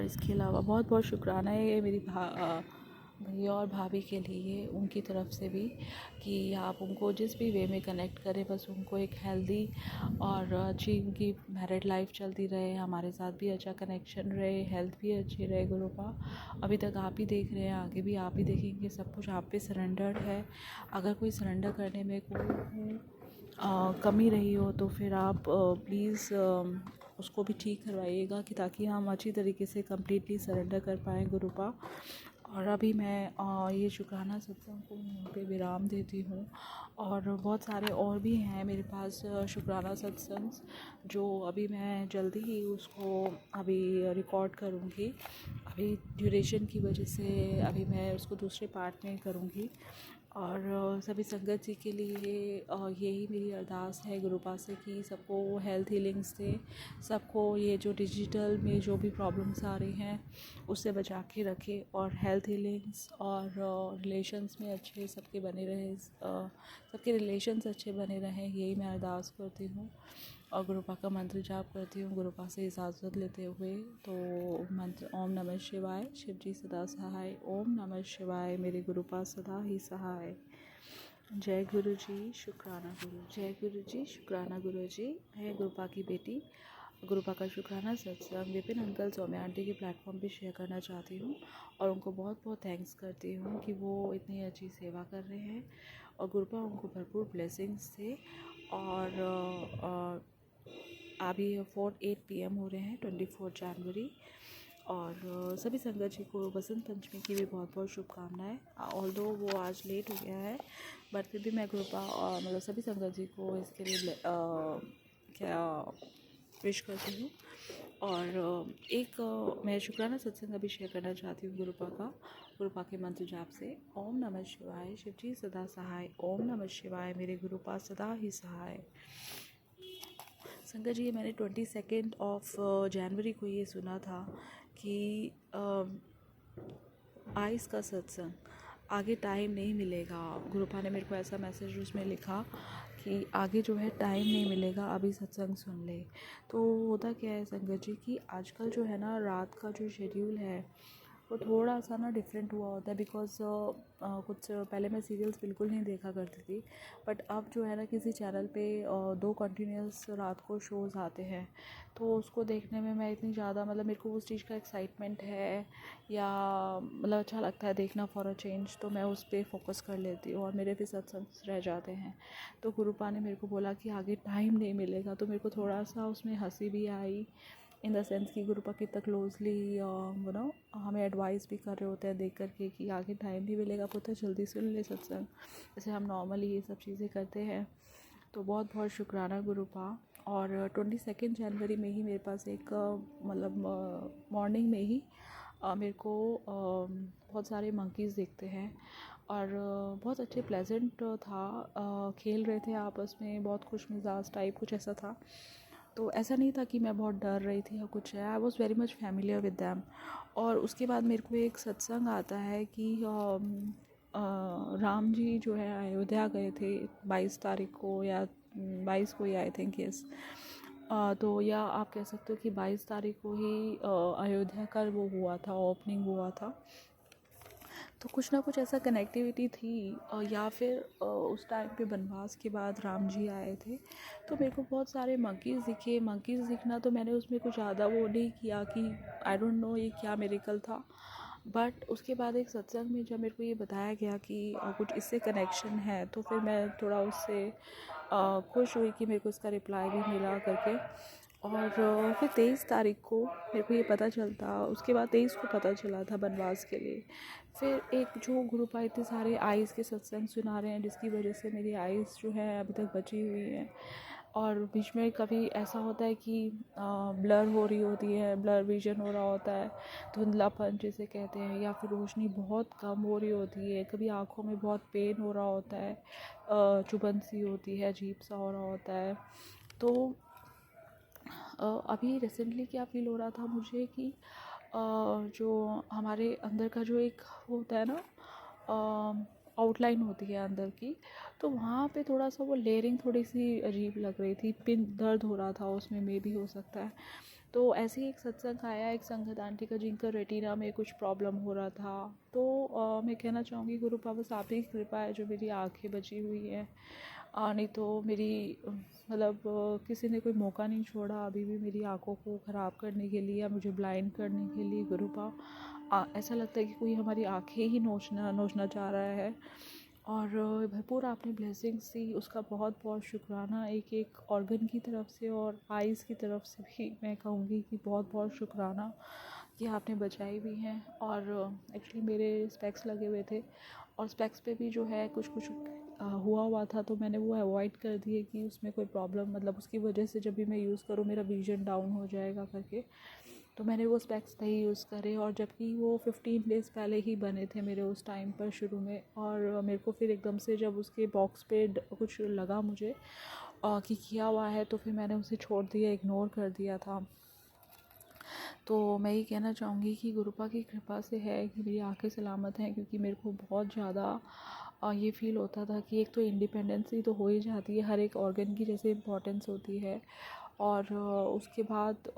इसके अलावा बहुत बहुत शुक्राना है मेरी भैया और भाभी के लिए, उनकी तरफ से भी, कि आप उनको जिस भी वे में कनेक्ट करें, बस उनको एक हेल्दी और अच्छी उनकी मैरिड लाइफ चलती रहे, हमारे साथ भी अच्छा कनेक्शन रहे, हेल्थ भी अच्छी रहे गुरुपा। अभी तक आप ही देख रहे हैं, आगे भी आप ही देखेंगे, सब कुछ आप पे सरेंडर्ड है। अगर कोई सरेंडर करने में कोई कमी रही हो तो फिर आप प्लीज़ उसको भी ठीक करवाइएगा, कि ताकि हम अच्छी तरीके से कम्प्लीटली सरेंडर कर पाएँ गुरुपा। और अभी मैं ये शुक्राना सत्संग को यहीं पे विराम देती हूँ, और बहुत सारे और भी हैं मेरे पास शुक्राना सत्संग, जो अभी मैं जल्दी ही उसको अभी रिकॉर्ड करूँगी। अभी ड्यूरेशन की वजह से अभी मैं उसको दूसरे पार्ट में करूँगी, और सभी संगत जी के लिए यही मेरी अरदास है गुरुपा से कि सबको हेल्थ हीलिंग्स दे, सबको ये जो डिजिटल में जो भी प्रॉब्लम्स आ रही हैं उससे बचा के रखे, और हेल्थ हीलिंग्स और रिलेशंस में अच्छे सबके बने रहे, सबके रिलेशंस अच्छे बने रहें, यही मैं अरदास करती हूँ। और गुरुपा का मंत्र जाप करती हूँ गुरुपा से इजाज़त लेते हुए। तो मंत्र ओम नमः शिवाय, शिव जी सदा सहाय, ओम नमः शिवाय, मेरे गुरुपा सदा ही सहाय। जय गुरु जी, शुक्राना गुरु, जय गुरु जी, शुक्राना गुरु जी। मैं गुरुपा की बेटी गुरुपा का शुक्राना सत्संग विपिन अंकल सौम्या आंटी के प्लेटफॉर्म पे शेयर करना चाहती हूँ, और उनको बहुत बहुत थैंक्स करती हूँ कि वो इतनी अच्छी सेवा कर रहे हैं, और गुरुपा उनको भरपूर ब्लेसिंग्स थे। और अभी 4-8 PM हो रहे हैं 24 जनवरी, और सभी संगत जी को बसंत पंचमी की भी बहुत बहुत शुभकामनाएं। ऑल्दो वो आज लेट हो गया है, बट फिर भी मैं गुरुपा और मतलब सभी संगत जी को इसके लिए क्या विश करती हूँ। और एक मैं शुक्राना सत्संग अभी शेयर करना चाहती हूँ गुरुपा के मंत्र जाप से। ओम नमः शिवाय, शिव जी सदा सहाय, ओम नमः शिवाय, मेरे गुरुपा सदा ही सहाय। संगत जी, मैंने 22 जनवरी को ये सुना था कि आइस का सत्संग आगे टाइम नहीं मिलेगा। गुरुपा ने मेरे को ऐसा मैसेज उसमें लिखा कि आगे जो है टाइम नहीं मिलेगा, अभी सत्संग सुन ले। तो होता क्या है संगत जी कि आजकल जो है ना रात का जो शेड्यूल है वो थोड़ा सा ना डिफरेंट हुआ होता है, बिकॉज़ कुछ पहले मैं सीरियल्स बिल्कुल नहीं देखा करती थी, बट अब जो है ना किसी चैनल पे 2 कंटिन्यूस रात को शोज़ आते हैं, तो उसको देखने में मैं इतनी ज़्यादा मतलब मेरे को उस चीज़ का एक्साइटमेंट है, या मतलब अच्छा लगता है देखना फॉर अ चेंज, तो मैं उस पर फोकस कर लेती हूँ और मेरे भी सत्संग रह जाते हैं। तो गुरुपा ने मेरे को बोला कि आगे टाइम नहीं मिलेगा, तो मेरे को थोड़ा सा उसमें हंसी भी आई, इन द सेंस कि गुरुपा कितना क्लोजली हमें एडवाइस भी कर रहे होते हैं देख करके कि आगे टाइम नहीं मिलेगा पुत्र, जल्दी सुन ले सत्संग, जैसे हम नॉर्मली ये सब चीज़ें करते हैं। तो बहुत बहुत शुक्राना गुरुपा। और 22 जनवरी में ही मेरे पास एक मतलब मॉर्निंग में ही मेरे को बहुत सारे मंकीज़ दिखते हैं, और बहुत अच्छे प्लेजेंट था, खेल रहे थे आपस में, बहुत खुश मिजाज टाइप कुछ ऐसा था। तो ऐसा नहीं था कि मैं बहुत डर रही थी या कुछ है, I was very much familiar with them. और उसके बाद मेरे को एक सत्संग आता है कि राम जी जो है अयोध्या गए थे 22 तारीख को, या 22 को ही आई थिंक, यस। तो या आप कह सकते हो कि 22 तारीख को ही अयोध्या का वो हुआ था, ओपनिंग हुआ था। तो कुछ ना कुछ ऐसा कनेक्टिविटी थी, या फिर उस टाइम पे वनवास के बाद राम जी आए थे, तो मेरे को बहुत सारे मंकीज़ दिखे। मंकीज़ दिखना तो मैंने उसमें कुछ ज़्यादा वो नहीं किया कि आई डोंट नो ये क्या मिरेकल था, बट उसके बाद एक सत्संग में जब मेरे को ये बताया गया कि कुछ इससे कनेक्शन है, तो फिर मैं थोड़ा उससे खुश हुई कि मेरे को इसका रिप्लाई भी मिला करके। और फिर 23 तारीख को मेरे को ये पता चलता, उसके बाद 23 को पता चला था बनवास के लिए। फिर एक जो ग्रुप आए थे सारे आइज़ के सत्संग सुना रहे हैं, जिसकी वजह से मेरी आइज़ जो है अभी तक बची हुई है। और बीच में कभी ऐसा होता है कि ब्लर हो रही होती है, ब्लर विजन हो रहा होता है, धुंधलापन जिसे कहते हैं, या फिर रोशनी बहुत कम हो रही होती है, कभी आँखों में बहुत पेन हो रहा होता है, चुभन सी होती है, अजीब सा हो रहा होता है। तो अभी रिसेंटली क्या फ़ील हो रहा था मुझे कि जो हमारे अंदर का जो एक होता है ना आउटलाइन होती है अंदर की, तो वहाँ पे थोड़ा सा वो लेयरिंग थोड़ी सी अजीब लग रही थी, पिन दर्द हो रहा था उसमें, मे भी हो सकता है। तो ऐसे ही एक सत्संग आया एक संगत आंटी का, जिनका रेटिना में कुछ प्रॉब्लम हो रहा था। तो मैं कहना चाहूँगी गुरुपा बस आप ही की कृपा है जो मेरी आँखें बची हुई हैं, नहीं तो मेरी मतलब किसी ने कोई मौका नहीं छोड़ा अभी भी मेरी आँखों को ख़राब करने के लिए या मुझे ब्लाइंड करने के लिए। गुरुपा ऐसा लगता है कि कोई हमारी आँखें ही नोचना चाह रहा है। और भरपूर आपने ब्लेसिंग्स दी, उसका बहुत बहुत शुक्राना, एक एक ऑर्गन की तरफ से और आइज़ की तरफ से भी मैं कहूँगी कि बहुत बहुत शुक्राना कि आपने बचाई भी हैं। और एक्चुअली मेरे स्पेक्स लगे हुए थे, और स्पेक्स पे भी जो है कुछ कुछ हुआ था, तो मैंने वो अवॉइड कर दिए कि उसमें कोई प्रॉब्लम मतलब उसकी वजह से जब भी मैं यूज़ करूँ मेरा विजन डाउन हो जाएगा करके। तो मैंने वो स्पेक्स नहीं यूज़ करे, और जबकि वो 15 डेज़ पहले ही बने थे मेरे उस टाइम पर शुरू में। और मेरे को फिर एकदम से जब उसके बॉक्स पे कुछ लगा मुझे कि किया हुआ है, तो फिर मैंने उसे छोड़ दिया, इग्नोर कर दिया था। तो मैं ये कहना चाहूँगी कि गुरुपा की कृपा से है कि मेरी आँखें सलामत हैं, क्योंकि मेरे को बहुत ज़्यादा ये फ़ील होता था कि एक तो इंडिपेंडेंसी तो हो ही जाती है, हर एक ऑर्गन की जैसे इम्पोर्टेंस होती है। और उसके बाद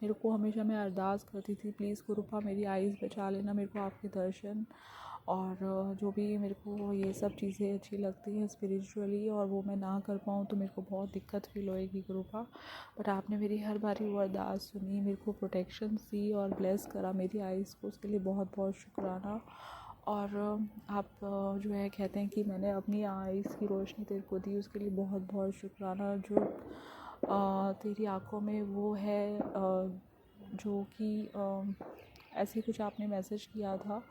मेरे को हमेशा मैं अरदास करती थी, प्लीज़ गुरुपा मेरी आइज़ बचा लेना, मेरे को आपके दर्शन और जो भी मेरे को ये सब चीज़ें अच्छी लगती हैं स्पिरिचुअली, और वो मैं ना कर पाऊँ तो मेरे को बहुत दिक्कत फील होएगी गुरुपा। बट आपने मेरी हर बारी वो अरदास सुनी, मेरे को प्रोटेक्शन दी और ब्लेस करा मेरी आइज़ को, उसके लिए बहुत बहुत शुक्राना। और आप जो है कहते हैं कि मैंने अपनी आइज़ की रोशनी तेरे को दी, उसके लिए बहुत बहुत शुक्राना। जो तेरी आँखों में वो है जो कि ऐसे कुछ आपने मैसेज किया था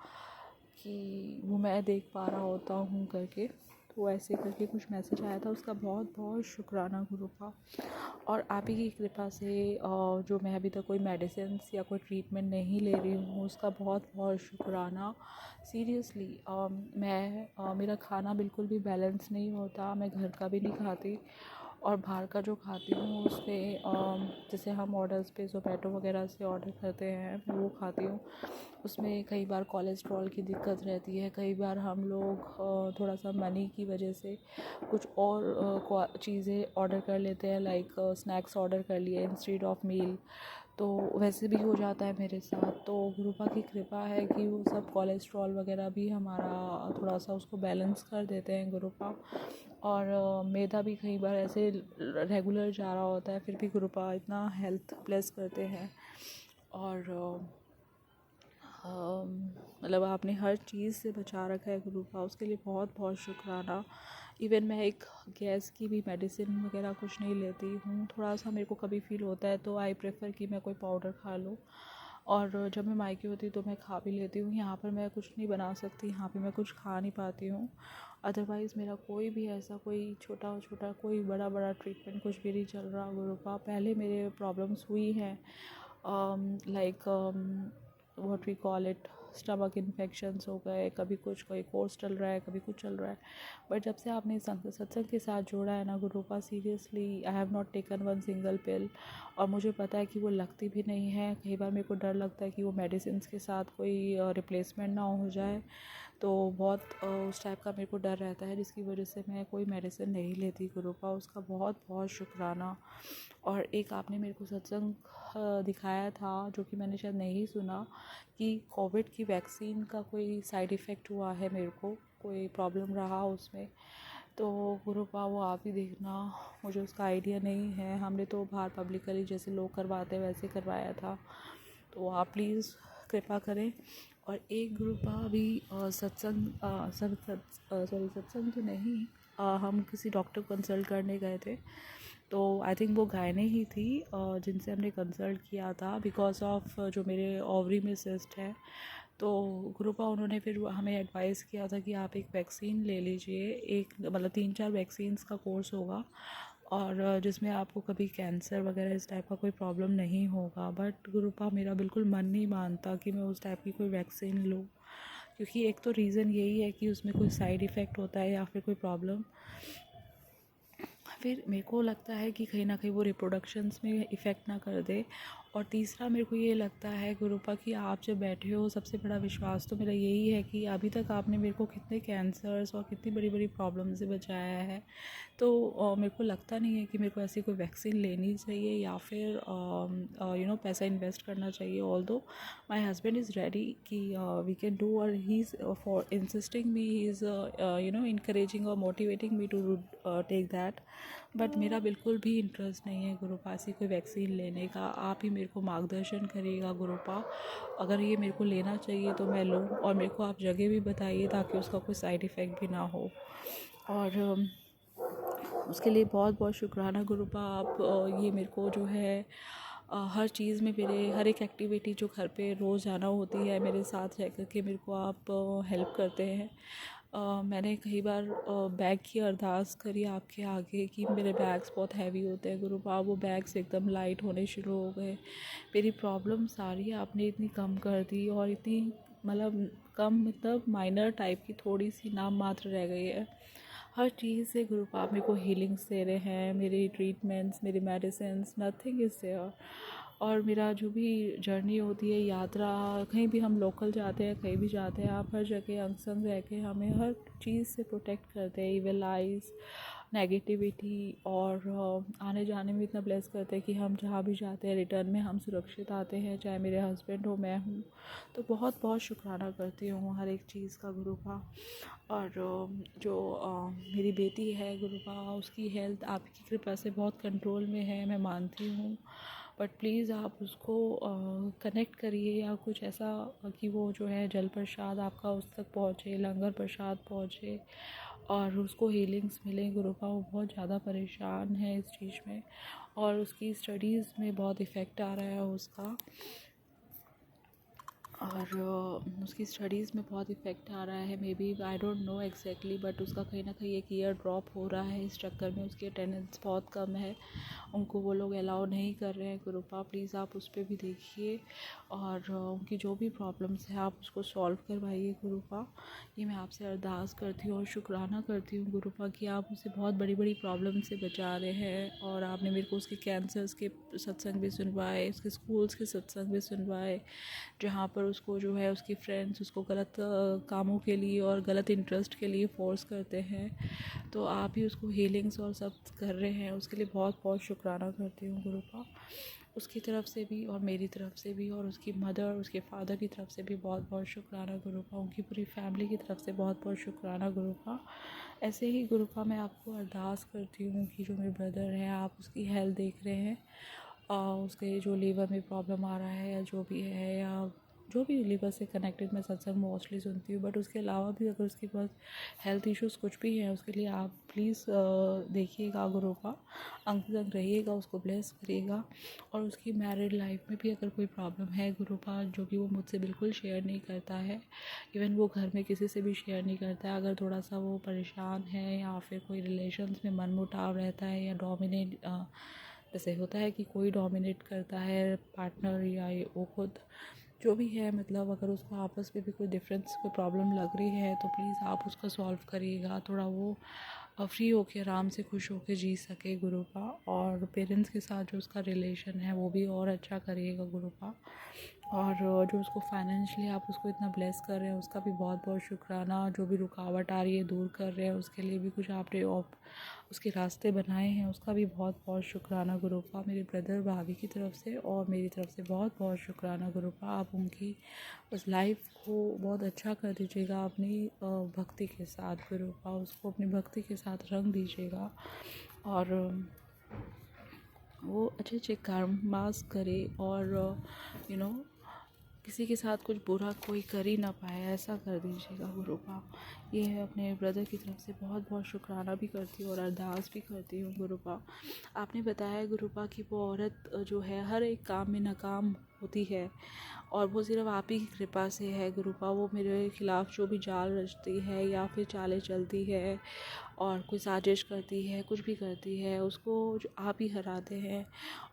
कि वो मैं देख पा रहा होता हूँ करके, तो ऐसे करके कुछ मैसेज आया था, उसका बहुत बहुत शुक्राना गुरुपा। और आप ही की कृपा से जो मैं अभी तक कोई मेडिसिन या कोई ट्रीटमेंट नहीं ले रही हूँ, उसका बहुत बहुत शुक्राना। सीरियसली मेरा खाना बिल्कुल भी बैलेंस नहीं होता, मैं घर का भी नहीं खाती, और बाहर का जो खाती हूँ उसमें जैसे हम ऑर्डर्स पे ज़ोमैटो वगैरह से ऑर्डर करते हैं, मैं वो खाती हूँ। उसमें कई बार कोलेस्ट्रॉल की दिक्कत रहती है, कई बार हम लोग थोड़ा सा मनी की वजह से कुछ और चीज़ें ऑर्डर कर लेते हैं, लाइक स्नैक्स ऑर्डर कर लिए इंस्टेड ऑफ मील, तो वैसे भी हो जाता है मेरे साथ। तो गुरुपा की कृपा है कि वो सब कोलेस्ट्रॉल वगैरह भी हमारा थोड़ा सा उसको बैलेंस कर देते हैं गुरुपा। और मैदा भी कई बार ऐसे रेगुलर जा रहा होता है, फिर भी गुरुपा इतना हेल्थ ब्लेस करते हैं। और मतलब आपने हर चीज़ से बचा रखा है गुरुपा, उसके लिए बहुत बहुत शुक्राना। इवन मैं एक गैस की भी मेडिसिन वगैरह कुछ नहीं लेती हूँ, थोड़ा सा मेरे को कभी फील होता है तो आई प्रेफर कि मैं कोई पाउडर खा लूँ। और जब मैं मायके होती हूँ तो मैं खा भी लेती हूँ, यहाँ पर मैं कुछ नहीं बना सकती, यहाँ पे मैं कुछ खा नहीं पाती हूँ। अदरवाइज़ मेरा कोई भी ऐसा कोई छोटा छोटा कोई बड़ा बड़ा ट्रीटमेंट कुछ भी नहीं चल रहा गुरुपा। पहले मेरे प्रॉब्लम्स हुई हैं, like what we call it, stomach infections हो गए, कभी कुछ कोई कोर्स चल रहा है, कभी कुछ चल रहा है। बट जब से आपने सत्संग के साथ जोड़ा है ना Gurupa, seriously I have not taken one single pill, और मुझे पता है कि वो लगती भी नहीं है। कई बार मेरे को डर लगता है कि वो मेडिसिन के साथ कोई रिप्लेसमेंट ना हो जाए, तो बहुत उस टाइप का मेरे को डर रहता है, जिसकी वजह से मैं कोई मेडिसिन नहीं लेती गुरुपा, उसका बहुत बहुत शुक्राना। और एक आपने मेरे को सत्संग दिखाया था जो कि मैंने शायद नहीं सुना, कि कोविड की वैक्सीन का कोई साइड इफ़ेक्ट हुआ है, मेरे को कोई प्रॉब्लम रहा उसमें। तो गुरुपा वो आप ही देखना, मुझे उसका आइडिया नहीं है, हमने तो बाहर पब्लिकली जैसे लोग करवाते हैं वैसे करवाया था। तो आप प्लीज़ कृपा करें। और एक गुरुपा अभी सत्संग तो नहीं, हम किसी डॉक्टर को कंसल्ट करने गए थे, तो आई थिंक वो गायने ही थी जिनसे हमने कंसल्ट किया था, बिकॉज ऑफ जो मेरे ओवरी में सिस्ट है। तो गुरुपा उन्होंने फिर हमें एडवाइस किया था कि आप एक वैक्सीन ले लीजिए, एक मतलब 3-4 वैक्सीन्स का कोर्स होगा, और जिसमें आपको कभी कैंसर वगैरह इस टाइप का कोई प्रॉब्लम नहीं होगा। बट गुरुपा मेरा बिल्कुल मन नहीं मानता कि मैं उस टाइप की कोई वैक्सीन लूँ, क्योंकि एक तो रीज़न यही है कि उसमें कोई साइड इफ़ेक्ट होता है या फिर कोई प्रॉब्लम, फिर मेरे को लगता है कि कहीं ना कहीं वो रिप्रोडक्शंस में इफ़ेक्ट ना कर दे। और तीसरा मेरे को ये लगता है गुरुपा कि आप जब बैठे हो, सबसे बड़ा विश्वास तो मेरा यही है कि अभी तक आपने मेरे को कितने कैंसर्स और कितनी बड़ी बड़ी प्रॉब्लम से बचाया है। तो मेरे को लगता नहीं है कि मेरे को ऐसी कोई वैक्सीन लेनी चाहिए या फिर पैसा इन्वेस्ट करना चाहिए। Although my husband is ready कि वी कैन डू, और he is for insisting me, he is encouraging और motivating me to take that. But मेरा बिल्कुल भी इंटरेस्ट नहीं है गुरुपा ऐसी कोई वैक्सीन लेने का। आप ही मेरे को मार्गदर्शन करिएगा गुरुपा, अगर ये मेरे को लेना चाहिए तो मैं लूँ, और मेरे को आप जगह भी बताइए ताकि उसका कोई साइड इफ़ेक्ट भी ना हो। और उसके लिए बहुत बहुत शुक्राना गुरुपा। आप ये मेरे को जो है हर चीज़ में, मेरे हर एक एक्टिविटी जो घर पे रोज़ आना होती है, मेरे साथ रह कर के मेरे को आप हेल्प करते हैं। मैंने कई बार बैग की अरदास करी आपके आगे कि मेरे बैग्स बहुत हैवी होते हैं गुरु बाबा, वो बैग्स एकदम लाइट होने शुरू हो गए। मेरी प्रॉब्लम सारी आपने इतनी कम कर दी, और इतनी मतलब कम मतलब माइनर टाइप की, थोड़ी सी नाम मात्र रह गई है। हर चीज़ से गुरु बाबा मेरे को हीलिंग्स दे रहे हैं, मेरी ट्रीटमेंट्स, मेरी मेडिसिन्स, नथिंग इज़ देयर। और मेरा जो भी जर्नी होती है, यात्रा, कहीं भी हम लोकल जाते हैं, कहीं भी जाते हैं, आप हर जगह अंग संग रह के हमें हर चीज़ से प्रोटेक्ट करते हैं, इविल आइज़, नेगेटिविटी, और आने जाने में इतना ब्लेस करते हैं कि हम जहाँ भी जाते हैं रिटर्न में हम सुरक्षित आते हैं, चाहे मेरे हस्बैंड हो, मैं हूँ। तो बहुत बहुत शुक्राना करती हूँ हर एक चीज़ का गुरु का। और जो मेरी बेटी है गुरु का, उसकी हेल्थ आपकी कृपा से बहुत कंट्रोल में है, मैं मानती हूँ। बट प्लीज़ आप उसको कनेक्ट करिए, या कुछ ऐसा कि वो जो है जल प्रसाद आपका उस तक पहुँचे, लंगर प्रसाद पहुँचे, और उसको हीलिंग्स मिले गुरु का। वो बहुत ज़्यादा परेशान है इस चीज़ में, और उसकी स्टडीज़ में बहुत इफ़ेक्ट आ रहा है उसका, और उसकी स्टडीज़ में बहुत इफ़ेक्ट आ रहा है। Maybe I don't know exactly, but उसका कहीं ना कहीं एक ईयर ड्रॉप हो रहा है। इस चक्कर में उसकी अटेंडेंस बहुत कम है, उनको वो लोग अलाउ नहीं कर रहे हैं। गुरुपा प्लीज़ आप उस पर भी देखिए, और उनकी जो भी प्रॉब्लम्स है आप उसको सॉल्व करवाइए गुरुपा। ये मैं आपसे अरदास करती हूँ और शुक्राना करती हूँ गुरुपा कि आप उसे बहुत बड़ी बड़ी प्रॉब्लम से बचा रहे हैं, और आपने मेरे को उसके कैंसर्स के सत्संग भी सुनवाए, उसके स्कूल्स के सत्संग भी सुनवाए, जहाँ पर उसको जो है उसकी फ्रेंड्स उसको गलत कामों के लिए और गलत इंटरेस्ट के लिए फ़ोर्स करते हैं। तो आप ही उसको हीलिंग्स और सब कर रहे हैं, उसके लिए बहुत बहुत शुक्राना करती हूँ गुरु का, उसकी तरफ से भी और मेरी तरफ से भी, और उसकी मदर, उसके फादर की तरफ से भी बहुत बहुत शुक्राना गुरु का, उनकी पूरी फैमिली की तरफ से बहुत बहुत शुक्राना गुरु का। ऐसे ही गुरु का मैं आपको अरदास करती हूँ कि जो मेरे ब्रदर हैं, आप उसकी हेल्थ देख रहे हैं, उसके जो लीवर में प्रॉब्लम आ रहा है या जो भी है, या जो भी लीवर से कनेक्टेड मैं सत्संग मोस्टली सुनती हूँ, बट उसके अलावा भी अगर उसके पास हेल्थ इश्यूज़ कुछ भी हैं, उसके लिए आप प्लीज़ देखिएगा गुरु का, अंग संग रहिएगा, उसको ब्लेस करिएगा। और उसकी मैरिड लाइफ में भी अगर कोई प्रॉब्लम है गुरु का, जो कि वो मुझसे बिल्कुल शेयर नहीं करता है, इवन वो घर में किसी से भी शेयर नहीं करता है, अगर थोड़ा सा वो परेशान है या फिर कोई रिलेशन्स में मनमुटाव रहता है, या डोमिनेट, जैसे होता है कि कोई डोमिनेट करता है पार्टनर या वो खुद, जो भी है, मतलब अगर उसको आपस में भी कोई डिफरेंस, कोई प्रॉब्लम लग रही है, तो प्लीज़ आप उसका सॉल्व करिएगा, थोड़ा वो फ्री होके आराम से खुश होके जी सके गुरु का। और पेरेंट्स के साथ जो उसका रिलेशन है वो भी और अच्छा करिएगा गुरु का। और जो उसको फाइनेंशियली आप उसको इतना ब्लेस कर रहे हैं, उसका भी बहुत बहुत शुक्राना। जो भी रुकावट आ रही है दूर कर रहे हैं, उसके लिए भी कुछ आपने उसके रास्ते बनाए हैं, उसका भी बहुत बहुत शुक्राना गुरु का, मेरे ब्रदर भाभी की तरफ से और मेरी तरफ से बहुत बहुत शुक्राना गुरु का। आप उनकी उस लाइफ को बहुत अच्छा कर दीजिएगा अपनी भक्ति के साथ गुरु का, उसको अपनी भक्ति के साथ रंग दीजिएगा, और वो अच्छे अच्छे कर्मास करे, और किसी के साथ कुछ बुरा कोई कर ही ना पाए, ऐसा कर दीजिएगा गुरु का। ये है, अपने ब्रदर की तरफ से बहुत बहुत शुक्राना भी करती हूँ और अरदास भी करती हूँ गुरु का। आपने बताया गुरु का कि वो औरत जो है हर एक काम में नाकाम होती है, और वो सिर्फ आप ही की कृपा से है गुरु का। वो मेरे खिलाफ़ जो भी जाल रचती है या फिर चालें चलती है और कोई साजिश करती है, कुछ भी करती है, उसको जो आप ही हराते हैं,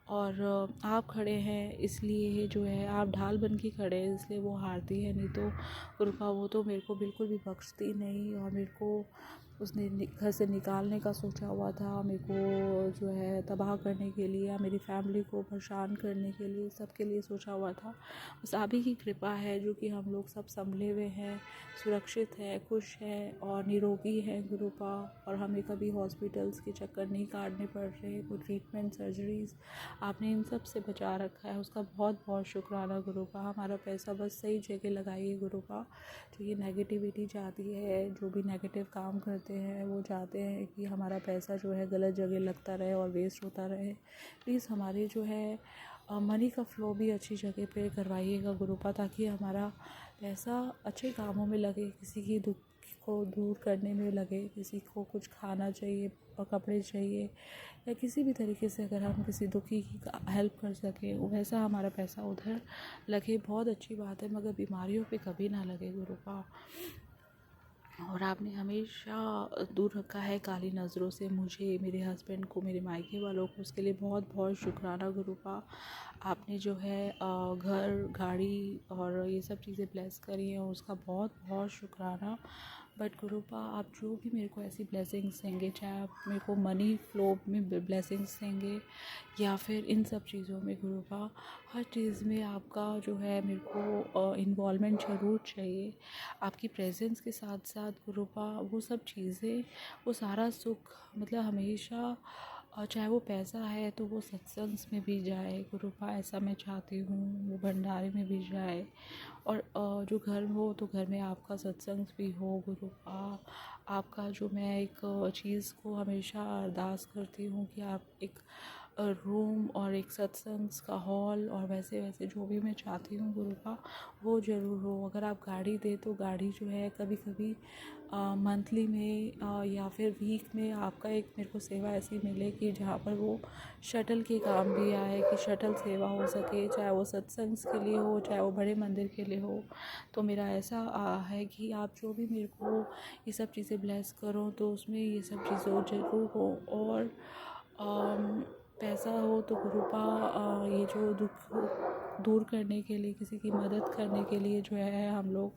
और आप खड़े हैं इसलिए जो है, आप ढाल बन के खड़े हैं इसलिए वो हारती है, नहीं तो कृपा वो तो मेरे को बिल्कुल भी बख्शती नहीं। और मेरे को उसने घर से निकालने का सोचा हुआ था, मेरे को जो है तबाह करने के लिए, या मेरी फैमिली को परेशान करने के लिए, सबके लिए सोचा हुआ था। बस आप ही की कृपा है जो कि हम लोग सब संभले हुए हैं, सुरक्षित हैं, खुश हैं और निरोगी हैं गुरु का, और हमें कभी हॉस्पिटल्स के चक्कर नहीं काटने पड़ रहे, कोई ट्रीटमेंट, सर्जरीज़, आपने इन सब से बचा रखा है, उसका बहुत बहुत शुक्राना गुरु का। हमारा पैसा बस सही जगह लगाइए गुरु का। जो ये नेगेटिविटी जाती है, जो भी नेगेटिव काम करते हैं वो चाहते हैं कि हमारा पैसा जो है गलत जगह लगता रहे और वेस्ट होता रहे, प्लीज़ हमारे जो है मनी का फ़्लो भी अच्छी जगह पे करवाइएगा गुरुपा, ताकि हमारा पैसा अच्छे कामों में लगे, किसी की दुख को दूर करने में लगे, किसी को कुछ खाना चाहिए और कपड़े चाहिए, या किसी भी तरीके से अगर हम किसी दुखी की हेल्प कर सकें, वैसा हमारा पैसा उधर लगे, बहुत अच्छी बात है, मगर बीमारियों पे कभी ना लगे गुरुपा। और आपने हमेशा दूर रखा है काली नज़रों से मुझे, मेरे हस्बैंड को, मेरे मायके वालों को। उसके लिए बहुत बहुत शुक्राना गुरुपा। आपने जो है घर, गाड़ी और ये सब चीज़ें ब्लेस करी हैं, उसका बहुत बहुत शुक्राना। बट गुरुपा, आप जो भी मेरे को ऐसी ब्लेसिंग्स देंगे, चाहे आप मेरे को मनी फ्लो में ब्लेसिंग्स देंगे या फिर इन सब चीज़ों में गुरुपा, हर चीज़ में आपका जो है मेरे को इन्वॉल्वमेंट ज़रूर चाहिए। आपकी प्रेजेंस के साथ साथ गुरुपा वो सब चीज़ें, वो सारा सुख मतलब हमेशा चाहे वो पैसा है तो वो सत्संग में भी जाए गुरुपा, ऐसा मैं चाहती हूँ। वो भंडारे में भी जाए और जो घर हो तो घर में आपका सत्संग भी हो गुरुपा। आपका जो मैं एक चीज़ को हमेशा अरदास करती हूँ कि आप एक रूम और एक सत्संग का हॉल और वैसे वैसे जो भी मैं चाहती हूँ गुरुपा, वो ज़रूर हो। अगर आप गाड़ी दे तो गाड़ी जो है कभी कभी मंथली में या फिर वीक में आपका एक मेरे को सेवा ऐसी मिले कि जहाँ पर वो शटल के काम भी आए, कि शटल सेवा हो सके, चाहे वो सत्संग के लिए हो, चाहे वो बड़े मंदिर के लिए हो। तो मेरा ऐसा है कि आप जो भी मेरे को ये सब चीज़ें ब्लेस करो तो उसमें ये सब चीज़ें ज़रूर हो। और पैसा हो तो गुरुपा ये जो दुख दूर करने के लिए, किसी की मदद करने के लिए जो है हम लोग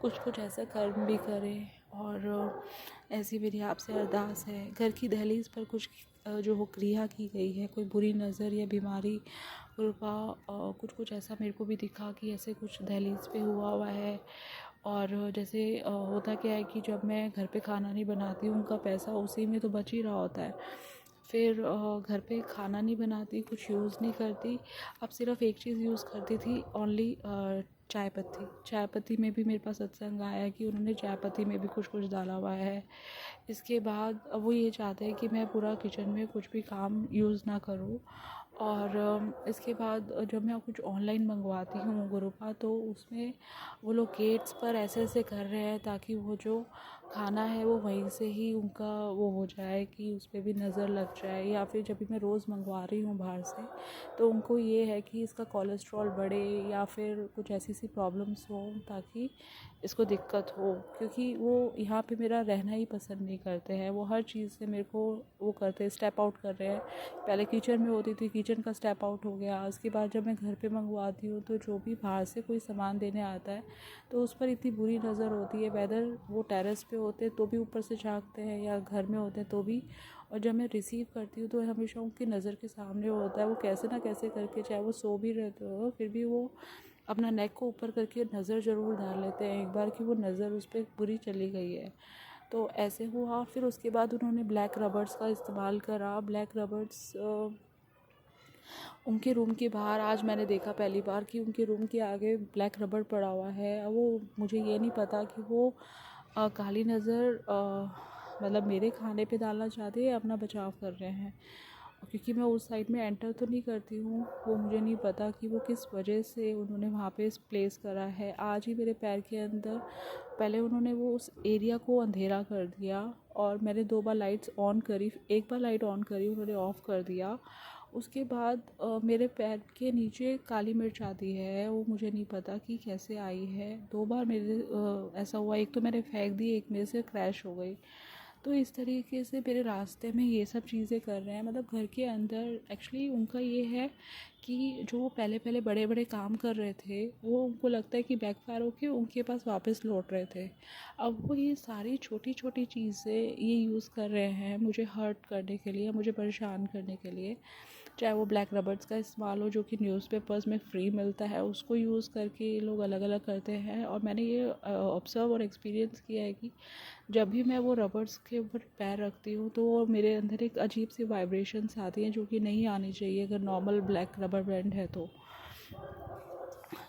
कुछ कुछ ऐसा कर्म भी करें। और ऐसी मेरी आपसे अरदास है, घर की दहलीज पर कुछ जो वो क्रिया की गई है, कोई बुरी नज़र या बीमारी गुरुपा, कुछ कुछ ऐसा मेरे को भी दिखा कि ऐसे कुछ दहलीज पे हुआ है। और जैसे होता क्या है कि जब मैं घर पे खाना नहीं बनाती हूँ, उनका पैसा उसी में तो बच ही रहा होता है। फिर घर पे खाना नहीं बनाती, कुछ यूज़ नहीं करती, अब सिर्फ एक चीज़ यूज़ करती थी ओनली, चाय पत्ती। चाय पत्ती में भी मेरे पास सत्संग आया कि उन्होंने चाय पत्ती में भी कुछ कुछ डाला हुआ है। इसके बाद अब वो ये चाहते हैं कि मैं पूरा किचन में कुछ भी काम यूज़ ना करूँ। और इसके बाद जब मैं कुछ ऑनलाइन मंगवाती हूँ गुरुपा, तो उसमें वो लोग गेट्स पर ऐसे ऐसे कर रहे हैं ताकि वो जो खाना है वो वहीं से ही उनका वो हो जाए, कि उस पर भी नज़र लग जाए। या फिर जब भी मैं रोज़ मंगवा रही हूँ बाहर से, तो उनको ये है कि इसका कोलेस्ट्रॉल बढ़े या फिर कुछ ऐसी सी प्रॉब्लम्स हो ताकि इसको दिक्कत हो, क्योंकि वो यहाँ पे मेरा रहना ही पसंद नहीं करते हैं। वो हर चीज़ से मेरे को वो करते हैं, स्टेप आउट कर रहे हैं। पहले किचन में होती थी, किचन का स्टेप आउट हो गया। उसके बाद जब मैं घर पे मंगवाती हूँ तो जो भी बाहर से कोई सामान देने आता है तो उस पर इतनी बुरी नज़र होती है, वेदर वो टेरेस पे होते तो भी ऊपर से झाँकते हैं या घर में होते हैं तो भी। और जब मैं रिसीव करती हूँ तो हमेशा उनकी नज़र के सामने होता है, वो कैसे ना कैसे करके, चाहे वो सो भी रहते हो फिर भी वो अपना नेक को ऊपर करके नज़र ज़रूर डाल लेते हैं, एक बार कि वो नज़र उस पर बुरी चली गई है। तो ऐसे हुआ। फिर उसके बाद उन्होंने ब्लैक रबर्स का इस्तेमाल करा। ब्लैक रबर्स उनके रूम के बाहर आज मैंने देखा पहली बार कि उनके रूम के आगे ब्लैक रबड़ पड़ा हुआ है। वो मुझे ये नहीं पता कि वो काली नज़र मतलब मेरे खाने पे डालना चाहते हैं या अपना बचाव कर रहे हैं, क्योंकि मैं उस साइड में एंटर तो नहीं करती हूँ। वो मुझे नहीं पता कि वो किस वजह से उन्होंने वहाँ पे प्लेस करा है। आज ही मेरे पैर के अंदर पहले उन्होंने वो उस एरिया को अंधेरा कर दिया और मैंने 2 बार लाइट्स ऑन करी, एक बार लाइट ऑन करी उन्होंने ऑफ़ कर दिया। उसके बाद मेरे पैर के नीचे काली मिर्च आती है, वो मुझे नहीं पता कि कैसे आई है। 2 बार मेरे ऐसा हुआ, एक तो मैंने फेंक दी, एक मेरे से क्रैश हो गई। तो इस तरीके से मेरे रास्ते में ये सब चीज़ें कर रहे हैं, मतलब घर के अंदर। एक्चुअली उनका ये है कि जो पहले पहले बड़े बड़े काम कर रहे थे वो उनको लगता है कि बैकफायर होके उनके पास वापस लौट रहे थे। अब वो ये सारी छोटी छोटी चीज़ें ये यूज़ कर रहे हैं मुझे हर्ट करने के लिए, मुझे परेशान करने के लिए। चाहे वो ब्लैक रबर्स का इस्तेमाल हो जो कि न्यूज़पेपर्स में फ्री मिलता है, उसको यूज़ करके ये लोग अलग अलग करते हैं। और मैंने ये ऑब्ज़र्व और एक्सपीरियंस किया है कि जब भी मैं वो रबर्स के ऊपर पैर रखती हूँ तो वो मेरे अंदर एक अजीब सी वाइब्रेशंस आती हैं जो कि नहीं आनी चाहिए अगर नॉर्मल ब्लैक रबर बैंड है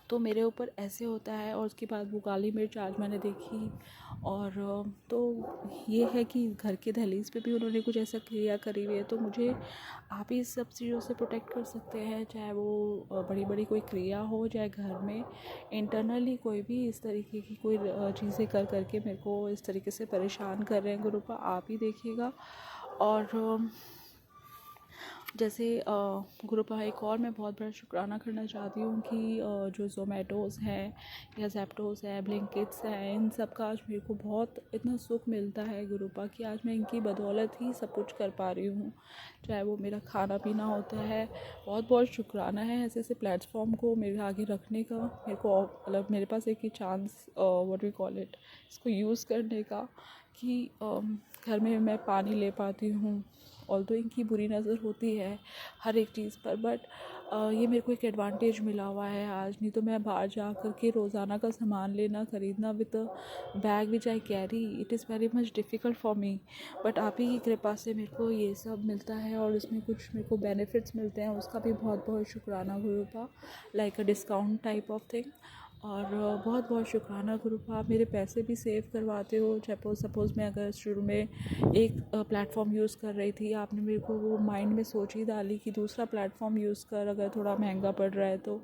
तो मेरे ऊपर ऐसे होता है। और उसके बाद वो काली मिर्च आज मैंने देखी। और तो ये है कि घर के दहलीज पे भी उन्होंने कुछ ऐसा क्रिया करी हुई है, तो मुझे आप ही इस सब चीज़ों से प्रोटेक्ट कर सकते हैं, चाहे वो बड़ी बड़ी कोई क्रिया हो, चाहे घर में इंटरनली कोई भी इस तरीके की कोई चीज़ें कर करके मेरे को इस तरीके से परेशान कर रहे हैं गुरुपा, आप ही देखिएगा। और जैसे गुरुपा एक और मैं बहुत बड़ा शुक्राना करना चाहती हूँ कि जो ज़ोमैटोज़ हैं या ज़ेप्टोज़ है, ब्लिंकिट्स हैं, इन सब का आज मेरे को बहुत इतना सुख मिलता है गुरुपा कि आज मैं इनकी बदौलत ही सब कुछ कर पा रही हूँ, चाहे वो मेरा खाना पीना होता है। बहुत बहुत शुक्राना है ऐसे ऐसे प्लेटफॉर्म को मेरे आगे रखने का, मेरे को मतलब मेरे पास एक ही chance what we call it, इसको यूज़ करने का कि घर में मैं पानी ले पाती हूँ। ऑल्दो इनकी बुरी नज़र होती है हर एक चीज़ पर, बट ये मेरे को एक एडवांटेज मिला हुआ है आज। नहीं तो मैं बाहर जा कर के रोज़ाना का सामान लेना ख़रीदना with bag which I carry, it is very much difficult for me. But आप ही की कृपा से मेरे को ये सब मिलता है और इसमें कुछ मेरे को बेनिफिट्स मिलते हैं, उसका भी बहुत बहुत शुक्राना Gurupa, like a discount type of thing. और बहुत बहुत शुक्राना गुरुपा, आप मेरे पैसे भी सेव करवाते हो। सपोज़ मैं अगर शुरू में एक प्लेटफॉर्म यूज़ कर रही थी, आपने मेरे को वो माइंड में सोच ही डाली कि दूसरा प्लेटफॉर्म यूज़ कर, अगर थोड़ा महंगा पड़ रहा है तो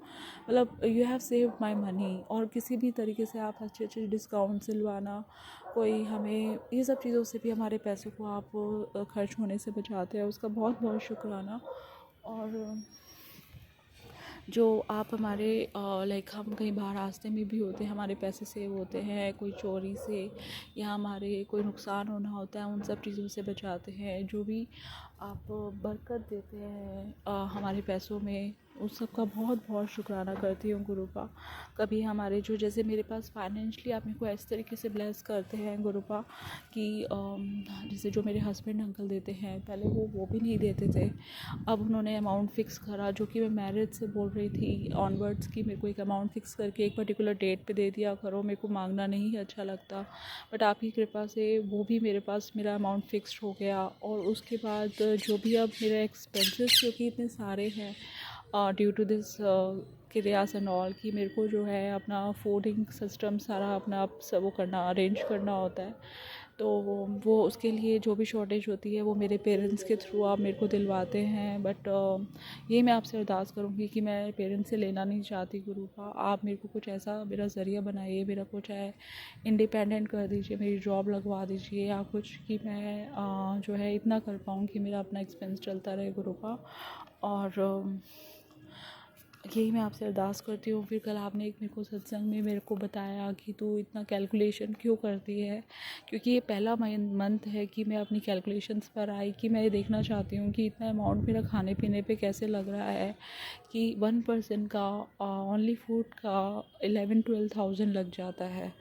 मतलब you have saved my money. और किसी भी तरीके से आप अच्छे अच्छे डिस्काउंट सिलवाना, कोई हमें ये सब चीज़ों से भी हमारे पैसों को आप खर्च होने से बचाते हैं, उसका बहुत बहुत शुक्राना। और जो आप हमारे लाइक हम कहीं बाहर रास्ते में भी होते हैं, हमारे पैसे सेव होते हैं कोई चोरी से या हमारे कोई नुकसान होना होता है, उन सब चीज़ों से बचाते हैं। जो भी आप बरकत देते हैं हमारे पैसों में, उस सब का बहुत बहुत शुक्राना करती हूँ गुरुपा। कभी हमारे जो जैसे मेरे पास फाइनेंशियली आप मेरे को इस तरीके से ब्लेस करते हैं गुरुपा कि जैसे जो मेरे हस्बैंड अंकल देते हैं, पहले वो भी नहीं देते थे, अब उन्होंने अमाउंट फ़िक्स करा, जो कि मैं मैरिज से बोल रही थी ऑनवर्ड्स की मेरे को एक अमाउंट फ़िक्स करके एक पर्टिकुलर डेट पे दे दिया करो, मेरे को मांगना नहीं अच्छा लगता। बट आपकी कृपा से वो भी मेरे पास मेरा अमाउंट फ़िक्स्ड हो गया। और उसके बाद जो भी अब मेरे एक्सपेंसेस जो कि इतने सारे हैं due to this kriyas and all, कि मेरे को जो है अपना फूडिंग सिस्टम सारा अपना आप सब वो करना अरेंज करना होता है, तो वो उसके लिए जो भी शॉर्टेज होती है वो मेरे पेरेंट्स के थ्रू आप मेरे को दिलवाते हैं। बट ये मैं आपसे अरदास करूँगी कि मैं पेरेंट्स से लेना नहीं चाहती गुरुपा, आप मेरे को कुछ ऐसा मेरा ज़रिया बनाइए, मेरा कुछ है इंडिपेंडेंट कर दीजिए, मेरी जॉब लगवा दीजिए या कुछ, कि मैं जो है इतना कर पाऊँ कि मेरा अपना एक्सपेंस चलता रहे गुरुपा। और यही मैं आपसे अरदास करती हूँ। फिर कल आपने एक मेरे को सत्संग में मेरे को बताया कि तू इतना कैलकुलेशन क्यों करती है, क्योंकि ये पहला मंथ है कि मैं अपनी कैलकुलेशंस पर आई कि मैं ये देखना चाहती हूँ कि इतना अमाउंट मेरा खाने पीने पे कैसे लग रहा है, कि 1 पर्सन का ओनली फूड का 11-12 थाउजेंड लग जाता है।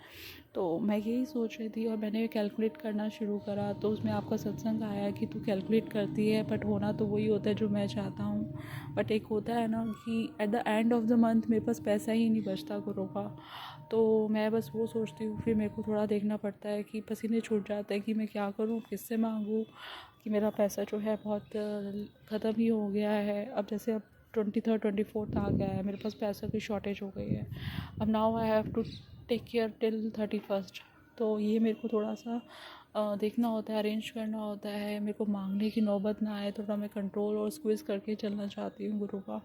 तो मैं यही सोच रही थी और मैंने कैलकुलेट करना शुरू करा, तो उसमें आपका सत्संग आया कि तू कैलकुलेट करती है, बट होना तो वही होता है जो मैं चाहता हूँ। बट एक होता है ना कि at the end of the month मेरे पास पैसा ही नहीं बचता गुरु का, तो मैं बस वो सोचती हूँ, फिर मेरे को थोड़ा देखना पड़ता है कि पसीने छूट जाते हैं कि मैं क्या करूँ, किससे मांगूँ, कि मेरा पैसा जो है बहुत ख़त्म ही हो गया है। अब जैसे अब 23rd 24th आ गया है, मेरे पास पैसों की शॉर्टेज हो गई है। अब now I have to take care till 31st। तो ये मेरे को थोड़ा सा देखना होता है, अरेंज करना होता है, मेरे को मांगने की नौबत ना आए, थोड़ा मैं कंट्रोल और स्क्विज़ करके चलना चाहती हूँ गुरु का।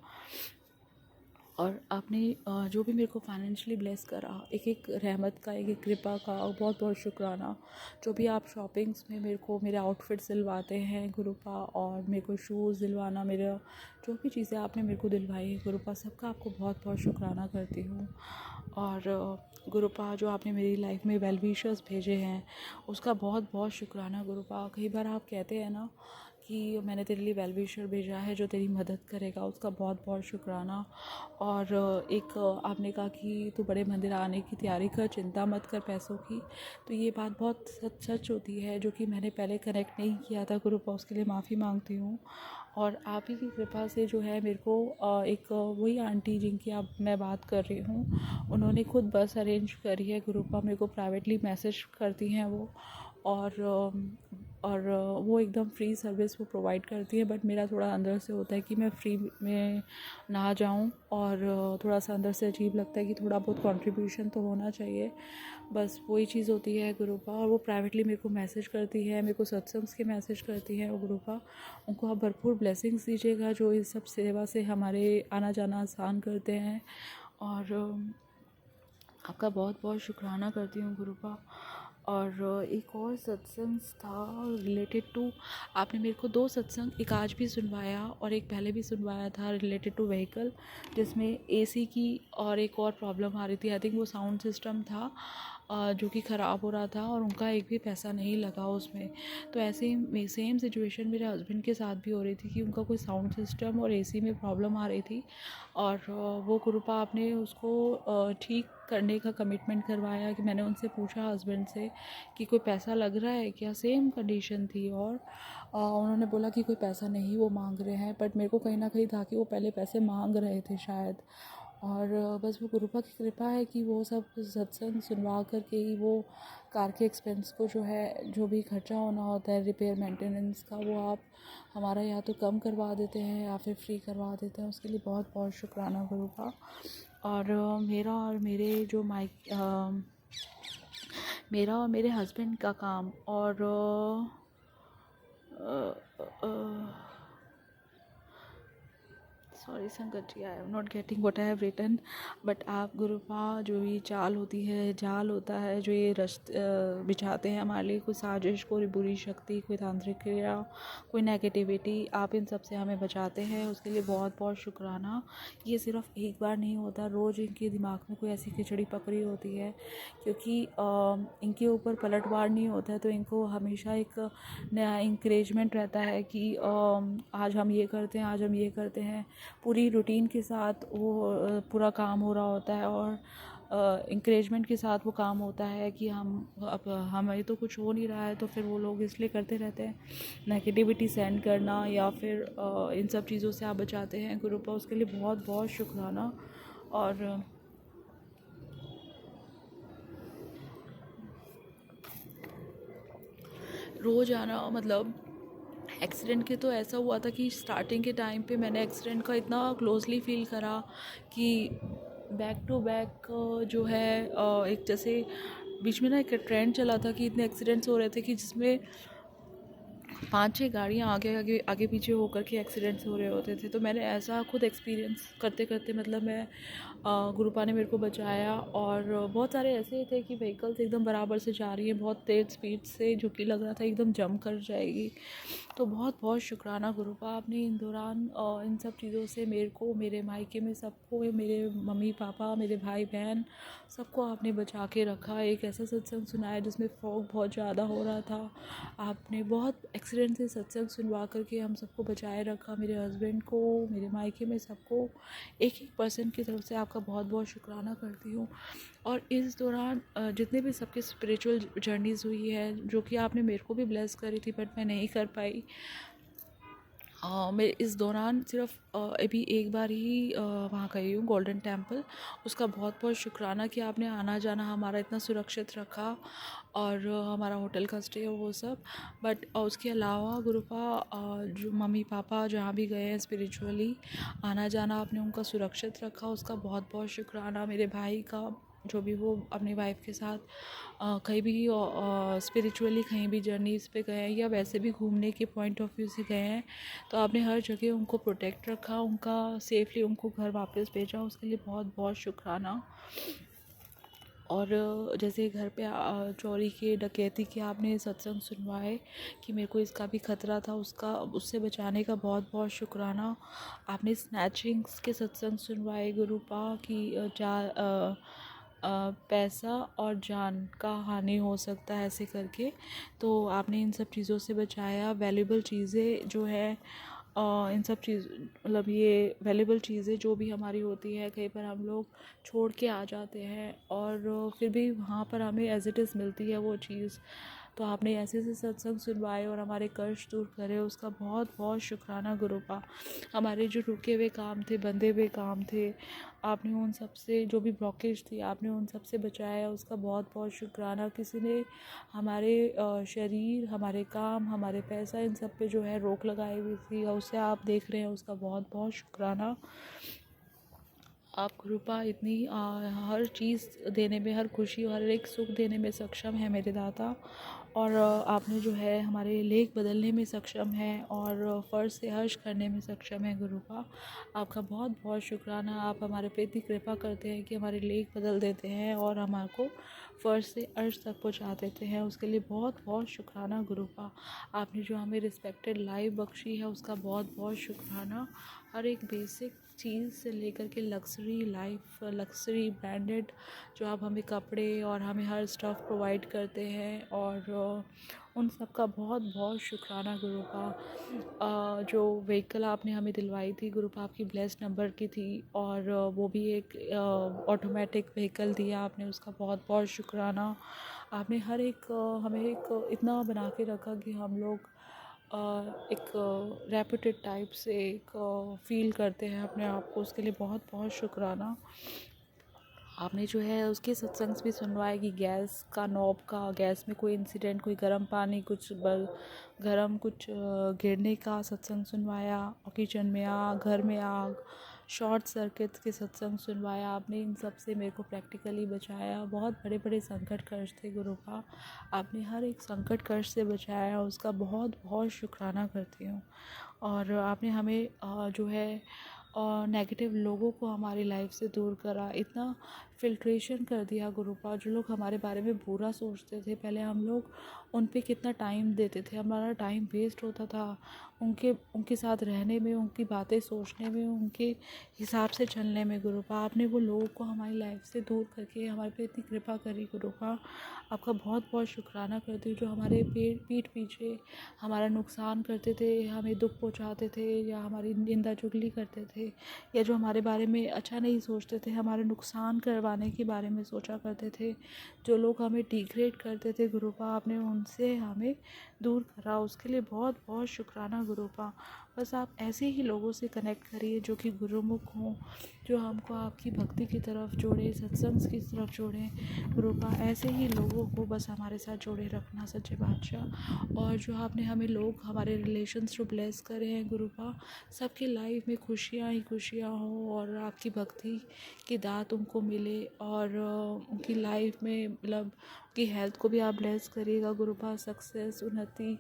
और आपने जो भी मेरे को फाइनेंशियली ब्लेस करा, एक एक रहमत का, एक एक कृपा का बहुत बहुत शुक्राना। जो भी आप शॉपिंग्स में मेरे को मेरे आउटफिट सिलवाते हैं गुरुपा, और मेरे को शूज़ दिलवाना, मेरा जो भी चीज़ें आपने मेरे को दिलवाई है गुरुपा, सबका आपको बहुत बहुत शुक्राना करती हूँ। और गुरुपा जो आपने मेरी लाइफ में वेल विशर्स भेजे हैं, उसका बहुत बहुत शुक्राना गुरुपा। कई बार आप कहते हैं ना कि मैंने तेरे लिए वेल विशर भेजा है जो तेरी मदद करेगा, उसका बहुत बहुत शुक्राना। और एक आपने कहा कि तू बड़े मंदिर आने की तैयारी कर, चिंता मत कर पैसों की, तो ये बात बहुत सच होती है, जो कि मैंने पहले कनेक्ट नहीं किया था गुरुपा, उसके लिए माफ़ी मांगती हूँ। और आप ही की कृपा से जो है मेरे को एक वही आंटी जिनकी आप मैं बात कर रही हूँ, उन्होंने खुद बस अरेंज करी है गुरुपा, मेरे को प्राइवेटली मैसेज करती हैं वो। और वो एकदम फ्री सर्विस वो प्रोवाइड करती है, बट मेरा थोड़ा अंदर से होता है कि मैं फ्री में ना जाऊं, और थोड़ा सा अंदर से अजीब लगता है कि थोड़ा बहुत कंट्रीब्यूशन तो होना चाहिए। बस वही चीज़ होती है गुरुपा। और वो प्राइवेटली मेरे को मैसेज करती है, मेरे को सत्संग्स के मैसेज करती है वो गुरुपा। उनको आप भरपूर ब्लेसिंग्स दीजिएगा जो इस सब सेवा से हमारे आना जाना आसान करते हैं। और आपका बहुत बहुत शुक्राना करती हूँ गुरुपा। और एक और सत्संग था रिलेटेड टू, आपने मेरे को 2 सत्संग, एक आज भी सुनवाया और एक पहले भी सुनवाया था रिलेटेड टू व्हीकल, जिसमें एसी की और एक और प्रॉब्लम आ रही थी। आई थिंक वो साउंड सिस्टम था जो कि ख़राब हो रहा था और उनका एक भी पैसा नहीं लगा उसमें। तो ऐसे ही सेम सिचुएशन मेरे हस्बैंड के साथ भी हो रही थी कि उनका कोई साउंड सिस्टम और एसी में प्रॉब्लम आ रही थी, और वो कृपा आपने उसको ठीक करने का कमिटमेंट करवाया। कि मैंने उनसे पूछा हस्बैंड से कि कोई पैसा लग रहा है क्या, सेम कंडीशन थी, और उन्होंने बोला कि कोई पैसा नहीं वो मांग रहे हैं। बट मेरे को कहीं ना कहीं था कि वो पहले पैसे मांग रहे थे शायद, और बस वो गुरुपा की कृपा है कि वो सब सत्संग सुनवा करके ही वो कार के एक्सपेंस को जो है, जो भी खर्चा होना होता है रिपेयर मेंटेनेंस का, वो आप हमारा या तो कम करवा देते हैं या फिर फ्री करवा देते हैं। उसके लिए बहुत बहुत शुक्राना गुरुपा। और मेरा और मेरे जो मेरा और मेरे हस्बैंड का काम, और sorry Sankat ji, I am not getting what I have written, but आप गुरुपा जो भी चाल होती है, जाल होता है जो ये बिछाते हैं हमारे लिए, कोई साजिश, कोई बुरी शक्ति, कोई तांत्रिक क्रिया, कोई नेगेटिविटी, आप इन सब से हमें बचाते हैं। उसके लिए बहुत बहुत शुक्राना। ये सिर्फ एक बार नहीं होता, रोज़ इनके दिमाग में कोई ऐसी खिचड़ी पकड़ी होती है, क्योंकि इनके ऊपर पलटवार नहीं होता है, तो इनको हमेशा एक नया इंकरेजमेंट रहता है कि आज हम ये करते हैं, आज हम ये करते हैं। पूरी रूटीन के साथ वो पूरा काम हो रहा होता है, और इंकरेजमेंट के साथ वो काम होता है कि अब हमें तो कुछ हो नहीं रहा है, तो फिर वो लोग इसलिए करते रहते हैं नेगेटिविटी सेंड करना, या फिर इन सब चीज़ों से आप बचाते हैं गुरुपा। उसके लिए बहुत बहुत शुक्राना। और रोज़ आना, मतलब एक्सीडेंट के तो ऐसा हुआ था कि स्टार्टिंग के टाइम पे मैंने एक्सीडेंट का इतना क्लोजली फील करा कि बैक टू बैक जो है एक जैसे बीच में ना एक ट्रेंड चला था कि इतने एक्सीडेंट्स हो रहे थे कि जिसमें 5-6 गाड़ियाँ आगे आगे आगे पीछे होकर के एक्सीडेंट्स हो रहे होते थे। तो मैंने ऐसा खुद एक्सपीरियंस करते करते, मतलब मैं गुरुपा ने मेरे को बचाया। और बहुत सारे ऐसे थे कि व्हीकल्स एकदम बराबर से जा रही है बहुत तेज़ स्पीड से, जो कि लग रहा था एकदम जम कर जाएगी। तो बहुत बहुत शुक्राना गुरुपा, आपने इन दौरान इन सब चीज़ों से मेरे को, मेरे मायके में सबको, मेरे मम्मी पापा, मेरे भाई बहन, सबको आपने बचा के रखा। एक ऐसा सत्संग सुनाया जिसमें फॉग बहुत ज़्यादा हो रहा था, आपने बहुत एक्सीडेंट से सत्संग सुनवा करके हम सबको बचाए रखा, मेरे हस्बैंड को, मेरे मायके में सबको। एक एक पर्सन की तरफ से आपका बहुत बहुत शुक्राना करती हूँ। और इस दौरान जितने भी सबके स्पिरिचुअल जर्नीज़ हुई है, जो कि आपने मेरे को भी ब्लेस करी थी बट मैं नहीं कर पाई, मैं इस दौरान सिर्फ अभी एक बार ही वहाँ गई हूँ गोल्डन टेम्पल। उसका बहुत बहुत शुक्राना कि आपने आना जाना हमारा इतना सुरक्षित रखा, और हमारा होटल का स्टे और वो सब। बट उसके अलावा गुरुपा जो मम्मी पापा जहाँ भी गए हैं स्पिरिचुअली, आना जाना आपने उनका सुरक्षित रखा, उसका बहुत बहुत शुक्राना। मेरे भाई का, जो भी वो अपनी वाइफ के साथ कहीं भी स्पिरिचुअली कहीं भी जर्नीज़ पे गए हैं, या वैसे भी घूमने के पॉइंट ऑफ व्यू से गए हैं, तो आपने हर जगह उनको प्रोटेक्ट रखा, उनका सेफली उनको घर वापस भेजा। उसके लिए बहुत बहुत शुक्राना। और जैसे घर पे चोरी के, डकैती के आपने सत्संग सुनवाए कि मेरे को इसका भी खतरा था, उससे बचाने का बहुत बहुत शुक्राना। आपने स्नैचिंग्स के सत्संग सुनवाए गुरुपा की पैसा और जान का हानि हो सकता है ऐसे करके, तो आपने इन सब चीज़ों से बचाया। वैल्यूबल चीज़ें जो है इन सब चीज़, मतलब ये वैल्यूबल चीज़ें जो भी हमारी होती है, कहीं पर हम लोग छोड़ के आ जाते हैं और फिर भी वहाँ पर हमें एज इट इज़ मिलती है वो चीज़। तो आपने ऐसे ऐसे सत्संग सुनवाए और हमारे कष्ट दूर करे, उसका बहुत बहुत शुक्राना गुरुपा। हमारे जो रुके हुए काम थे, बंधे हुए काम थे, आपने उन सब से, जो भी ब्लॉकेज थी आपने उन सब से बचाया, उसका बहुत बहुत शुक्राना। किसी ने हमारे शरीर, हमारे काम, हमारे पैसा, इन सब पे जो है रोक लगाई हुई थी, और उसे आप देख रहे हैं, उसका बहुत बहुत शुक्राना। आप कृपा इतनी हर चीज़ देने में, हर खुशी और हर एक सुख देने में सक्षम है मेरे दाता। और आपने जो है हमारे लेख बदलने में सक्षम है और फ़र्ज से हर्ष करने में सक्षम है गुरुपा। आपका बहुत बहुत शुक्राना। आप हमारे पे इतनी कृपा करते हैं कि हमारे लेख बदल देते हैं और हमारे को फ़र्ज से अर्श तक पहुंचा देते हैं। उसके लिए बहुत बहुत शुक्राना गुरुपा। आपने जो हमें रिस्पेक्टेड लाइफ बख्शी है उसका बहुत बहुत शुक्राना। हर एक बेसिक चीज़ से लेकर के लग्जरी लाइफ, लग्जरी ब्रांडेड जो आप हमें कपड़े और हमें हर स्टफ़ प्रोवाइड करते हैं, और उन सब का बहुत बहुत शुक्राना गुरुपा। जो व्हीकल आपने हमें दिलवाई थी गुरुपा, आपकी ब्लेस्ड नंबर की थी, और वो भी एक ऑटोमेटिक व्हीकल दिया आपने, उसका बहुत बहुत शुक्राना। आपने हर एक हमें एक इतना बना के रखा कि हम लोग एक रेपुटेड टाइप से एक फ़ील करते हैं अपने आप को। उसके लिए बहुत बहुत शुक्राना। आपने जो है उसके सत्संग भी सुनवाए कि गैस का नॉब का, गैस में कोई इंसिडेंट, कोई गर्म पानी, कुछ गर्म कुछ गिरने का सत्संग सुनवाया, और किचन में आग, घर में आग, शॉर्ट सर्किट के सत्संग सुनवाया आपने। इन सब से मेरे को प्रैक्टिकली बचाया। बहुत बड़े बड़े संकट कष्ट थे गुरुपा, आपने हर एक संकट कष्ट से बचाया, उसका बहुत बहुत शुक्राना करती हूँ। और आपने हमें जो है और नेगेटिव लोगों को हमारी लाइफ से दूर करा, इतना फ़िल्ट्रेशन कर दिया गुरुपा। जो लोग हमारे बारे में बुरा सोचते थे, पहले हम लोग उन पे कितना टाइम देते थे, हमारा टाइम वेस्ट होता था उनके साथ रहने में, उनकी बातें सोचने में, उनके हिसाब से चलने में गुरुपा। आपने वो लोगों को हमारी लाइफ से दूर करके हमारे पे इतनी कृपा करी गुरुपा। आपका बहुत बहुत शुक्राना करती हूँ। जो हमारे पीठ पीछे हमारा नुकसान करते थे, हमें दुख पहुँचाते थे, या हमारी निंदा चुगली करते थे, या जो हमारे बारे में अच्छा नहीं सोचते थे, हमारे नुकसान करवाने के बारे में सोचा करते थे, जो लोग हमें डिग्रेड करते थे गुरुपा, आपने उनसे हमें दूर करा। उसके लिए बहुत बहुत शुक्राना गुरुपा। बस आप ऐसे ही लोगों से कनेक्ट करिए जो कि गुरुमुख हों, जो हमको आपकी भक्ति की तरफ जोड़े, सत्संग की तरफ जोड़ें गुरुपा। ऐसे ही लोगों को बस हमारे साथ जोड़े रखना सच्चे बादशाह। और जो आपने हमें लोग, हमारे रिलेशंस जो ब्लेस करे हैं गुरुपा, सबकी लाइफ में खुशियाँ ही खुशियाँ हों, और आपकी भक्ति की दात उनको मिले, और उनकी लाइफ में मतलब उनकी हेल्थ को भी आप ब्लेस करिएगा गुरुपा। सक्सेस, उन्नति,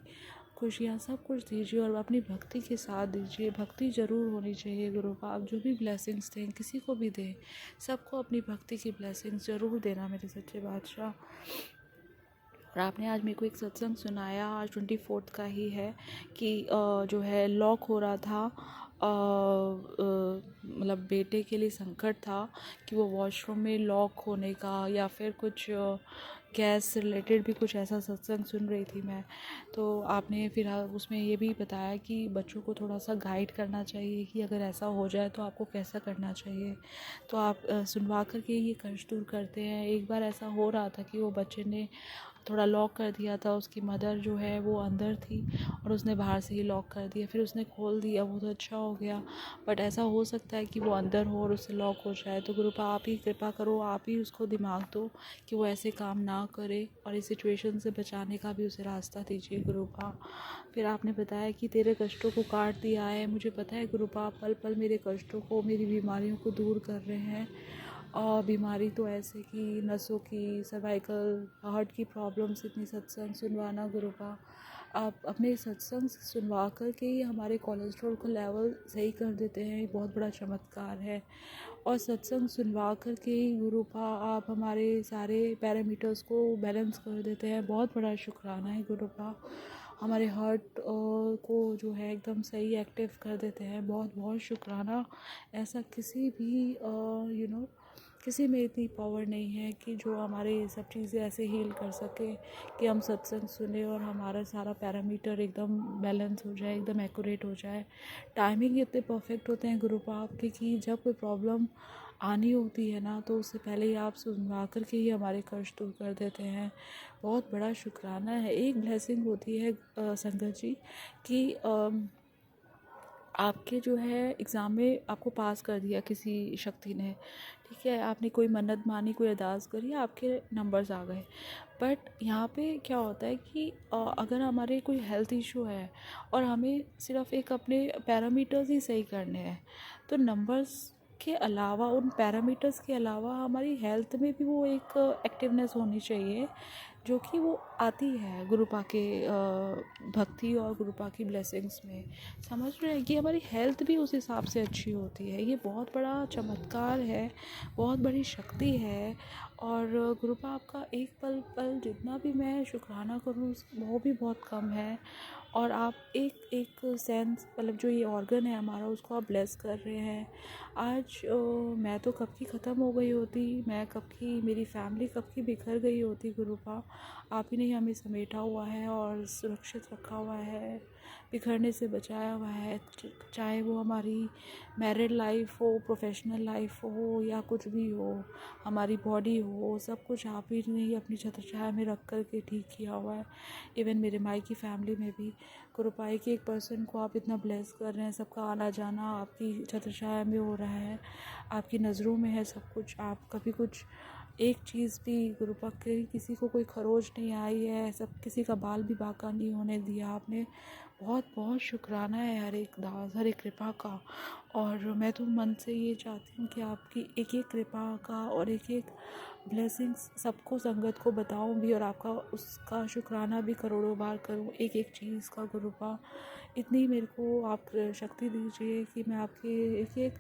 खुशियाँ सब कुछ दीजिए, और अपनी भक्ति के साथ दीजिए। भक्ति ज़रूर होनी चाहिए गुरुपा। आप जो भी ब्लेसिंग्स दें, किसी को भी दें, सबको अपनी भक्ति की ब्लेसिंग्स ज़रूर देना मेरे सच्चे बादशाह। और आपने आज मेरे को एक सत्संग सुनाया, आज 24 का ही है, कि जो है लॉक हो रहा था, मतलब बेटे के लिए संकट था कि वो वॉशरूम में लॉक होने का, या फिर कुछ गैस से रिलेटेड भी कुछ ऐसा सत्संग सुन रही थी मैं। तो आपने फिर उसमें ये भी बताया कि बच्चों को थोड़ा सा गाइड करना चाहिए कि अगर ऐसा हो जाए तो आपको कैसा करना चाहिए। तो आप सुनवा कर के ये कष्ट दूर करते हैं। एक बार ऐसा हो रहा था कि वो बच्चे ने थोड़ा लॉक कर दिया था, उसकी मदर जो है वो अंदर थी और उसने बाहर से ही लॉक कर दिया, फिर उसने खोल दिया, वो तो अच्छा हो गया। बट ऐसा हो सकता है कि वो अंदर हो और उससे लॉक हो जाए। तो गुरुपा आप ही कृपा करो, आप ही उसको दिमाग दो कि वो ऐसे काम ना करे, और इस सिचुएशन से बचाने का भी उसे रास्ता दीजिए गुरुपा। फिर आपने बताया कि तेरे कष्टों को काट दिया है। मुझे पता है गुरुपा, पल पल मेरे कष्टों को, मेरी बीमारियों को दूर कर रहे हैं। और बीमारी तो ऐसे कि नसों की, सर्वाइकल, हार्ट की प्रॉब्लम्स, इतनी सत्संग सुनवाना गुरुपा। आप अपने सत्संग सुनवा कर के ही हमारे कोलेस्ट्रॉल को लेवल सही कर देते हैं, ये बहुत बड़ा चमत्कार है। और सत्संग सुनवा कर के ही गुरुपा आप हमारे सारे पैरामीटर्स को बैलेंस कर देते हैं, बहुत बड़ा शुक्राना है गुरुपा। हमारे हार्ट को जो है एकदम सही एक्टिव कर देते हैं, बहुत बहुत शुक्राना। ऐसा किसी भी किसी में इतनी पावर नहीं है कि जो हमारे ये सब चीज़ें ऐसे हील कर सके कि हम सत्संग सुने और हमारा सारा पैरामीटर एकदम बैलेंस हो जाए, एकदम एक्यूरेट हो जाए। टाइमिंग इतने परफेक्ट होते हैं गुरुपा आपके कि जब कोई प्रॉब्लम आनी होती है ना, तो उससे पहले ही आप सुनवा कर के ही हमारे कष्ट दूर कर देते हैं। बहुत बड़ा शुक्राना है। एक ब्लेसिंग होती है संगत जी कि आपके जो है एग्ज़ाम में आपको पास कर दिया किसी शक्ति ने, ठीक है, आपने कोई मन्नत मानी, कोई अरदास करी, आपके नंबर्स आ गए। बट यहाँ पे क्या होता है कि अगर हमारे कोई हेल्थ इशू है और हमें सिर्फ एक अपने पैरामीटर्स ही सही करने हैं, तो नंबर्स के अलावा, उन पैरामीटर्स के अलावा हमारी हेल्थ में भी वो एक एक्टिवनेस होनी चाहिए, जो कि वो आती है गुरुपा के भक्ति और गुरुपा की ब्लेसिंग्स में। समझ रहे हैं कि हमारी हेल्थ भी उस हिसाब से अच्छी होती है। ये बहुत बड़ा चमत्कार है, बहुत बड़ी शक्ति है। और गुरुपा आपका एक पल पल जितना भी मैं शुक्राना करूँ वो भी बहुत कम है। और आप एक एक सेंस, मतलब जो ये ऑर्गन है हमारा, उसको आप ब्लेस कर रहे हैं। आज मैं तो कब की ख़त्म हो गई होती, मैं कब की, मेरी फैमिली कब की बिखर गई होती गुरुपा। आप ही ने हमें समेटा हुआ है और सुरक्षित रखा हुआ है, बिखरने से बचाया हुआ है। चाहे वो हमारी मैरिड लाइफ हो, प्रोफेशनल लाइफ हो, या कुछ भी हो, हमारी बॉडी हो, सब कुछ आप ही ने अपनी छत्रछाया में रख कर के ठीक किया हुआ है। इवन मेरे माई की फैमिली में भी गुरुपाई के एक पर्सन को आप इतना ब्लेस कर रहे हैं, सबका आना जाना आपकी छत्रछाया में हो रहा है, आपकी नज़रों में है सब कुछ। आप कभी कुछ एक चीज़ भी गुरुपा के, किसी को कोई खरोच नहीं आई है, सब किसी का बाल भी बांका नहीं होने दिया आपने। बहुत बहुत शुक्राना है हर एक दास, हर एक कृपा का। और मैं तो मन से ये चाहती हूँ कि आपकी एक एक कृपा का और एक एक ब्लेसिंग्स सबको, संगत को बताऊं भी, और आपका उसका शुक्राना भी करोड़ों बार करूं एक एक चीज़ का। गुरुपा इतनी मेरे को आप शक्ति दीजिए कि मैं आपके एक एक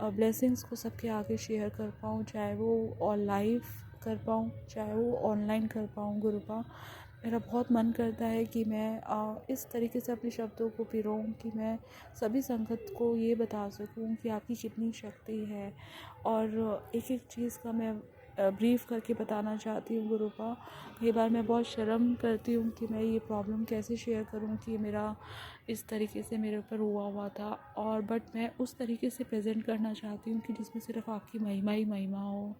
ब्लेसिंग्स को सबके आगे शेयर कर पाऊँ, चाहे वो ऑन लाइव कर पाऊँ, चाहे वो ऑनलाइन कर पाऊँ। गुरुपा मेरा बहुत मन करता है कि मैं इस तरीके से अपने शब्दों को पिरोऊं कि मैं सभी संगत को ये बता सकूं कि आपकी कितनी शक्ति है। और एक एक चीज़ का मैं ब्रीफ करके बताना चाहती हूँ गुरुपा। कई बार मैं बहुत शर्म करती हूँ कि मैं ये प्रॉब्लम कैसे शेयर करूँ कि मेरा इस तरीके से मेरे ऊपर हुआ था, और बट मैं उस तरीके से प्रेजेंट करना चाहती हूँ कि जिसमें सिर्फ आपकी महिमा ही महिमा हो।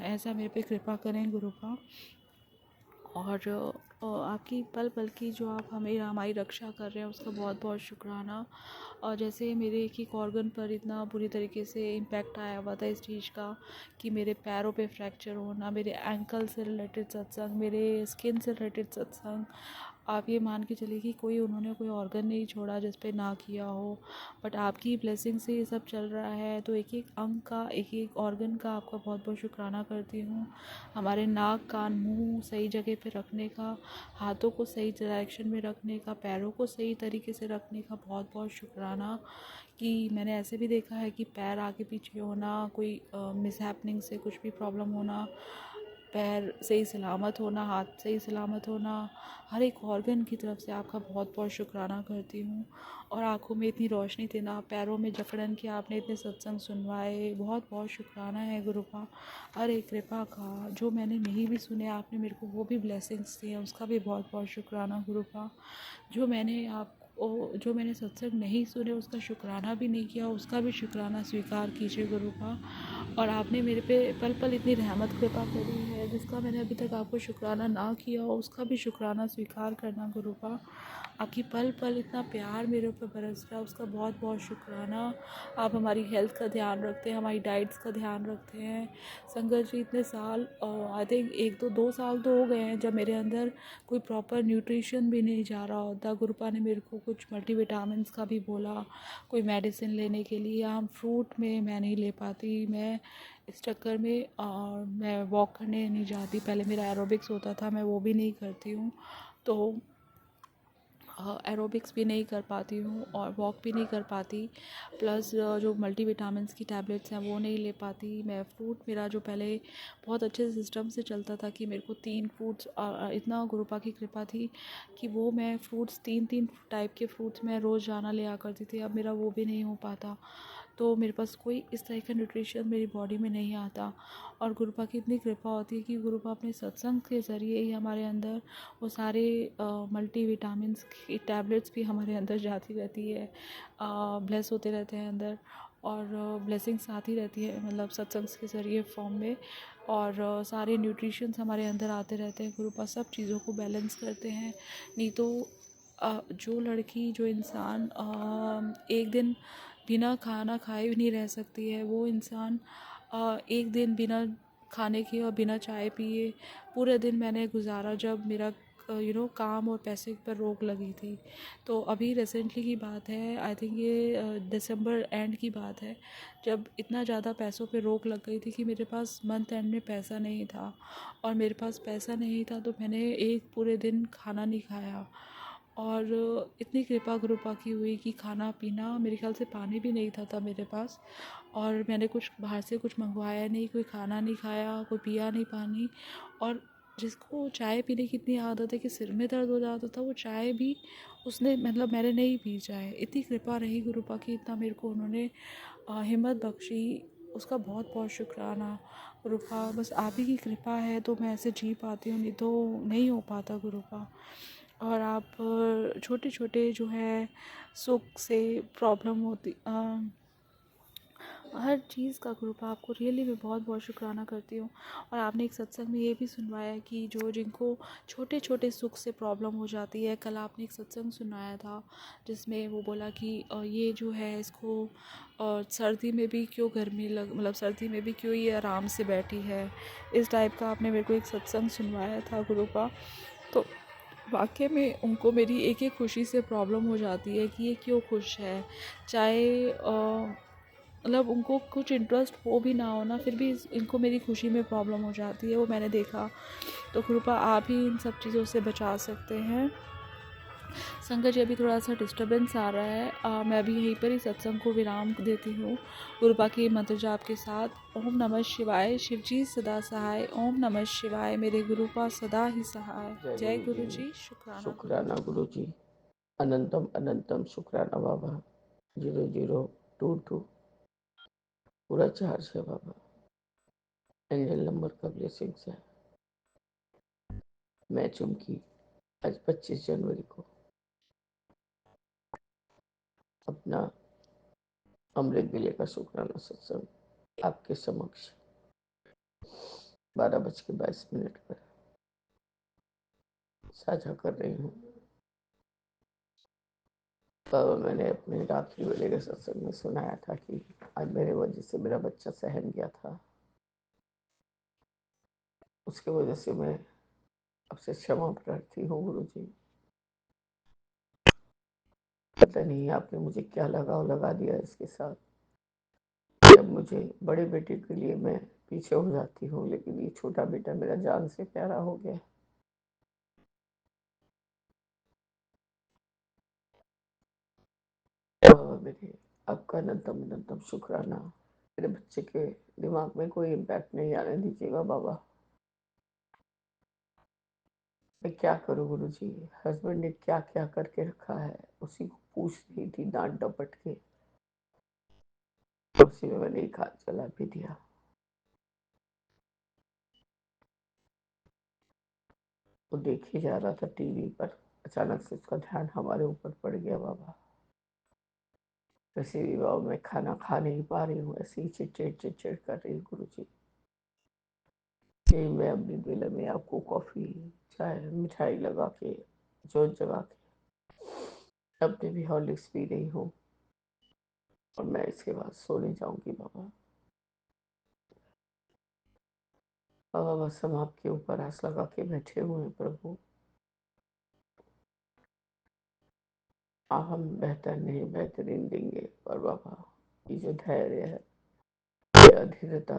ऐसा मेरे पे कृपा करें गुरुपा। और आपकी पल पल की जो आप हमें, हमारी रक्षा कर रहे हैं, उसका बहुत बहुत शुक्राना। और जैसे मेरे एक ऑर्गन पर इतना बुरी तरीके से इम्पैक्ट आया हुआ था इस चीज़ का कि मेरे पैरों पे फ्रैक्चर होना, मेरे एंकल से रिलेटेड सत्संग, मेरे स्किन से रिलेटेड सत्संग, आप ये मान के चलिए कि उन्होंने कोई ऑर्गन नहीं छोड़ा जिस पे ना किया हो। बट आपकी ब्लेसिंग से ये सब चल रहा है, तो एक एक अंग का, एक एक ऑर्गन का आपका बहुत बहुत शुक्राना करती हूँ। हमारे नाक, कान, मुंह सही जगह पे रखने का, हाथों को सही डायरेक्शन में रखने का, पैरों को सही तरीके से रखने का बहुत बहुत शुक्राना। कि मैंने ऐसे भी देखा है कि पैर आगे पीछे होना, कोई मिसहैपनिंग से कुछ भी प्रॉब्लम होना, पैर सही सलामत होना, हाथ सही सलामत होना, हर एक ऑर्गन की तरफ से आपका बहुत बहुत शुक्राना करती हूँ। और आँखों में इतनी रोशनी देना, पैरों में जकड़न कि आपने इतने सत्संग सुनवाए, बहुत बहुत शुक्राना है गुरुपा। हर एक कृपा का, जो मैंने नहीं भी सुने आपने मेरे को वो भी ब्लेसिंग्स दिए, उसका भी बहुत बहुत शुक्राना गुरुपा। जो मैंने सत्संग नहीं सुने उसका शुक्राना भी नहीं किया, उसका भी शुक्राना स्वीकार कीजिए गुरुपा। और आपने मेरे पे पल पल इतनी रहमत कृपा करी है, जिसका मैंने अभी तक आपको शुक्राना ना किया हो, उसका भी शुक्राना स्वीकार करना गुरुपा। आपकी पल पल इतना प्यार मेरे ऊपर बरस रहा है, उसका बहुत बहुत शुक्राना। आप हमारी हेल्थ का ध्यान रखते हैं, हमारी डाइट्स का ध्यान रखते हैं। संगत जी इतने साल, आई थिंक 1 2 2 साल तो हो गए हैं जब मेरे अंदर कोई प्रॉपर न्यूट्रिशन भी नहीं जा रहा होता। गुरुपा ने मेरे को कुछ मल्टीविटामिन्स का भी बोला, कोई मेडिसिन लेने के लिए, हम फ्रूट में मैं नहीं ले पाती। मैं इस चक्कर में मैं वॉक करने नहीं जाती। पहले मेरा एरोबिक्स होता था, मैं वो भी नहीं करती हूँ, तो एरोबिक्स भी नहीं कर पाती हूँ और वॉक भी नहीं कर पाती। प्लस जो मल्टीविटामिन्स की टैबलेट्स हैं वो नहीं ले पाती। मैं फ्रूट, मेरा जो पहले बहुत अच्छे सिस्टम से चलता था कि मेरे को 3 फ्रूट्स, इतना गुरुपा की कृपा थी कि वो मैं फ्रूट्स 3 3 टाइप के फ्रूट्स मैं रोज़ जाना ले आ करती थी। अब मेरा वो भी नहीं हो पाता, तो मेरे पास कोई इस तरह का न्यूट्रिशन मेरी बॉडी में नहीं आता। और गुरुपा की इतनी कृपा होती है कि गुरुपा अपने सत्संग के ज़रिए ही हमारे अंदर वो सारे मल्टीविटामिन्स की टैबलेट्स भी हमारे अंदर जाती रहती है, ब्लेस होते रहते हैं अंदर, और ब्लेसिंग्स आती रहती है, मतलब सत्संग के ज़रिए फॉर्म में। और सारे न्यूट्रिशंस हमारे अंदर आते रहते हैं। गुरुपा सब चीज़ों को बैलेंस करते हैं। नहीं तो जो लड़की, जो इंसान एक दिन बिना खाना खाए भी नहीं रह सकती है, वो इंसान एक दिन बिना खाने के और बिना चाय पिए पूरे दिन मैंने गुजारा। जब मेरा काम और पैसे पर रोक लगी थी। तो अभी रिसेंटली की बात है, आई थिंक ये दिसंबर एंड की बात है, जब इतना ज़्यादा पैसों पे रोक लग गई थी कि मेरे पास मंथ एंड में पैसा नहीं था। और मेरे पास पैसा नहीं था तो मैंने एक पूरे दिन खाना नहीं खाया। और इतनी कृपा गुरुपा की हुई कि खाना पीना, मेरे ख्याल से पानी भी नहीं था तब मेरे पास। और मैंने कुछ बाहर से कुछ मंगवाया नहीं, कोई खाना नहीं खाया, कोई पिया नहीं पानी। और जिसको चाय पीने की इतनी आदत है कि सिर में दर्द हो जाता था, वो चाय भी उसने मतलब मैंने नहीं पी चाय। इतनी कृपा रही गुरुपा की, इतना मेरे को उन्होंने हिम्मत बख्शी, उसका बहुत बहुत शुक्राना गुरुपा। बस आप ही की कृपा है तो मैं ऐसे जी पाती हूँ, नहीं तो नहीं हो पाता गुरुपा। और आप छोटे छोटे जो है सुख से प्रॉब्लम होती, हर चीज़ का कृपा आपको रियली मैं बहुत बहुत शुक्राना करती हूँ। और आपने एक सत्संग में ये भी सुनवाया कि जो जिनको छोटे छोटे सुख से प्रॉब्लम हो जाती है, कल आपने एक सत्संग सुनाया था जिसमें वो बोला कि ये जो है इसको सर्दी में भी क्यों गर्मी लग, मतलब सर्दी में भी क्यों ये आराम से बैठी है, इस टाइप का आपने मेरे को एक सत्संग सुनवाया था गुरु का। तो वाकई में उनको मेरी एक एक खुशी से प्रॉब्लम हो जाती है कि ये क्यों खुश है, चाहे मतलब उनको कुछ इंटरेस्ट हो भी ना हो ना, फिर भी इनको मेरी खुशी में प्रॉब्लम हो जाती है, वो मैंने देखा। तो कृपा आप ही इन सब चीज़ों से बचा सकते हैं। संगत जी, अभी थोड़ा सा डिस्टरबेंस आ रहा है, मैं अभी यहीं पर ही सत्संग को विराम देती हूँ गुरुपा के मंत्र जाप के साथ। ओम नमः शिवाय, शिवजी सदा सहाय। ओम नमः शिवाय, मेरे गुरुपा सदा ही सहाय। जय गुरु जी, शुक्राना गुरु शुक्राना जी। गुरु जी। अनंतम अनंतम शुक्राना बाबा। 0022 पूरा चार्ज है बाबा। एंजल नंबर का ब्लेसिंग्स है। मैं चुमकी आज 25 जनवरी को अपना अमृत विले का शुक्राना सत्संग आपके समक्ष 12:22 पर साझा कर रही हूँ। बाबा, मैंने अपने रात्रि वेले के सत्संग में सुनाया था कि आज मेरे वजह से मेरा बच्चा सहम गया था। उसके वजह से मैं आपसे क्षमा प्रार्थी हूँ गुरु जी। पता नहीं आपने मुझे क्या लगाव लगा दिया इसके साथ। जब मुझे बड़े बेटे के लिए मैं पीछे हो जाती हूँ, लेकिन ये छोटा बेटा मेरा जान से प्यारा हो गया। मेरे आपका अनंतम अनंतम शुक्राना। मेरे बच्चे के दिमाग में कोई इम्पैक्ट नहीं आने दीजिएगा बाबा। मैं क्या करूँ गुरु जी? हस्बैंड ने क्या क्या करके रखा है उसी को पूछ रही थी डांट डपट के, उसी में मैंने एक हाथ चला भी दिया। वो देख ही जा रहा था टीवी पर, अचानक से उसका ध्यान हमारे ऊपर पड़ गया बाबा। वैसे भी बाबा मैं खाना खा नहीं पा रही हूँ, ऐसे ही चिड़चिड़ चिड़चिड़ कर रही हूँ गुरु जी। यही मैं अपनी बेला में आपको कॉफ़ी चाय मिठाई लगा के जोत जगा के अपने भी हॉर्लिक्स पी रही हूँ, और मैं इसके बाद सोने जाऊंगी बाबा। बाबा बस हम आपके ऊपर आस लगा के बैठे हुए हैं प्रभु। हम बेहतर नहीं बेहतरीन देंगे, और बाबा ये जो धैर्य है, ये अधीरता,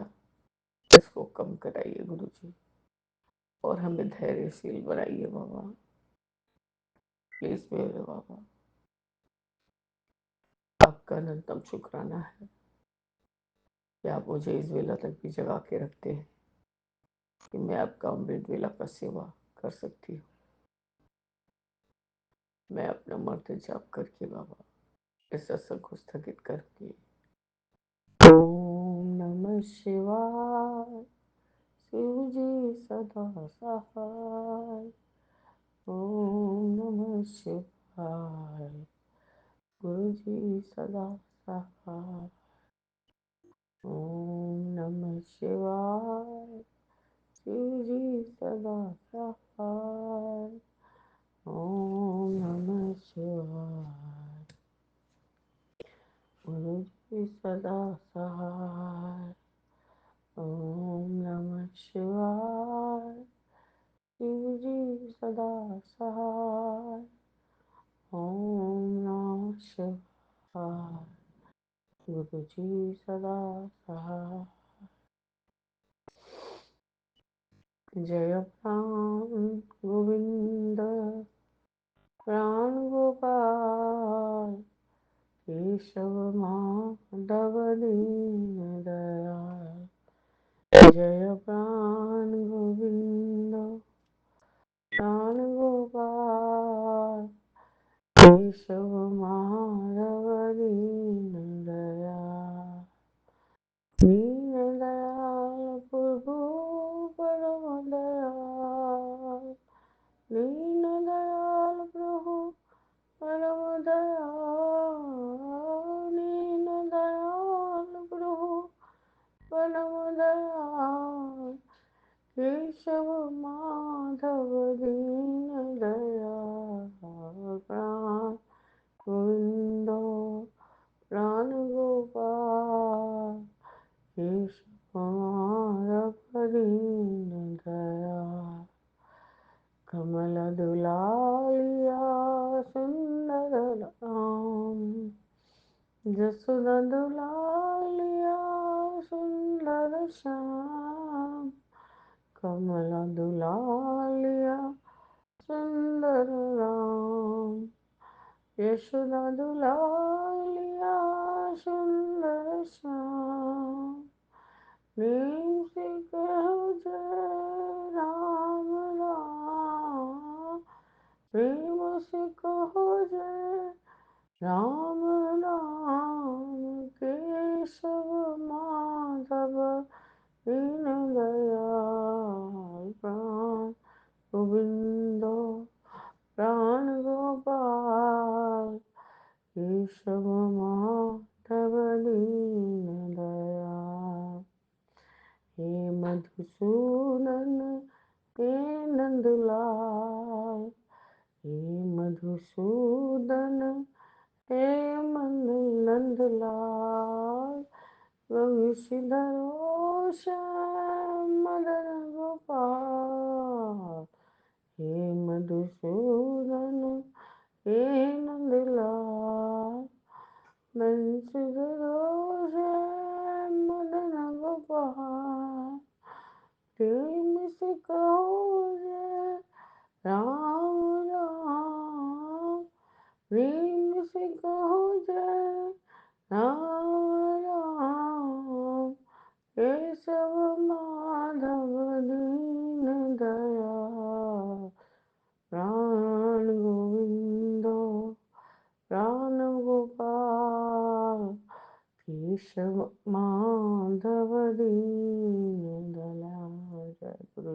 इसको कम कराइए गुरु जी, और हमें धैर्यशील बनाइए बाबा। प्लीज मेरे बाबा, आपका अनंतम शुक्राना है कि आप मुझे इस वेला तक भी जगा के रखते हैं कि मैं आपका अमृत वेला का सेवा कर सकती हूँ। मैं अपना मर्द जाप करके बाबा इस सत्संग को स्थगित करके ओम नमः शिवाय, शिव जी सदा सहाय। ओम नमः शिवाय, गुरु जी सदा सहाय। ओम नमः शिवाय, शिव जी सदा सहाय। ओम नमः शिवाय, गुरु जी सदा सहाय। ओम नमः शिवाय, शिव जी सदा सहाय। ओम नमः शिवाय। गुरु जी सदा सहाय। जय प्राण गोविंद प्राण गोपाल केशव माधव दीन दयाल। जय प्राण गोविंद प्राण गोपाल केशव माधव दीन दयाल। दीन दयाल प्रभु परम दयाल। दीन दयाल प्रभु परम दयाल। दीन दयाल प्रभु परम दयाल। केशव माधव दीन दयाल। प्राण गोविंद प्राण गोपाल केशव माधव दीन दयाल। कमल दुलालिया सुंदर राम। जसोदा दुलालिया सुंदर श्याम। कमल दुलालिया सुंदर राम। यशोदा दुलालिया सुंदर श्याम। नीम से कहो जय राम राम। प्रेम से कहो जय राम राम। केशव माधव दीन दयाल। प्राण गोविंद प्राण गोपाल केशव माधव दीन दयाल। हे मधुसूदन हे नंदलाल। हे मधुसूदन हे नंदलाल। वंशीधरो श्याम मदन गोपाल। हे मधुसूदन हे नंदलाल। वंशीधरो श्याम मदन गोपाल। प्रेम से कहो जय राम राम। प्रेम से कहो जय राम राम। केशव माधव दीन दयाल। प्राण गोविंद प्राण गोपाल केशव माधव दीन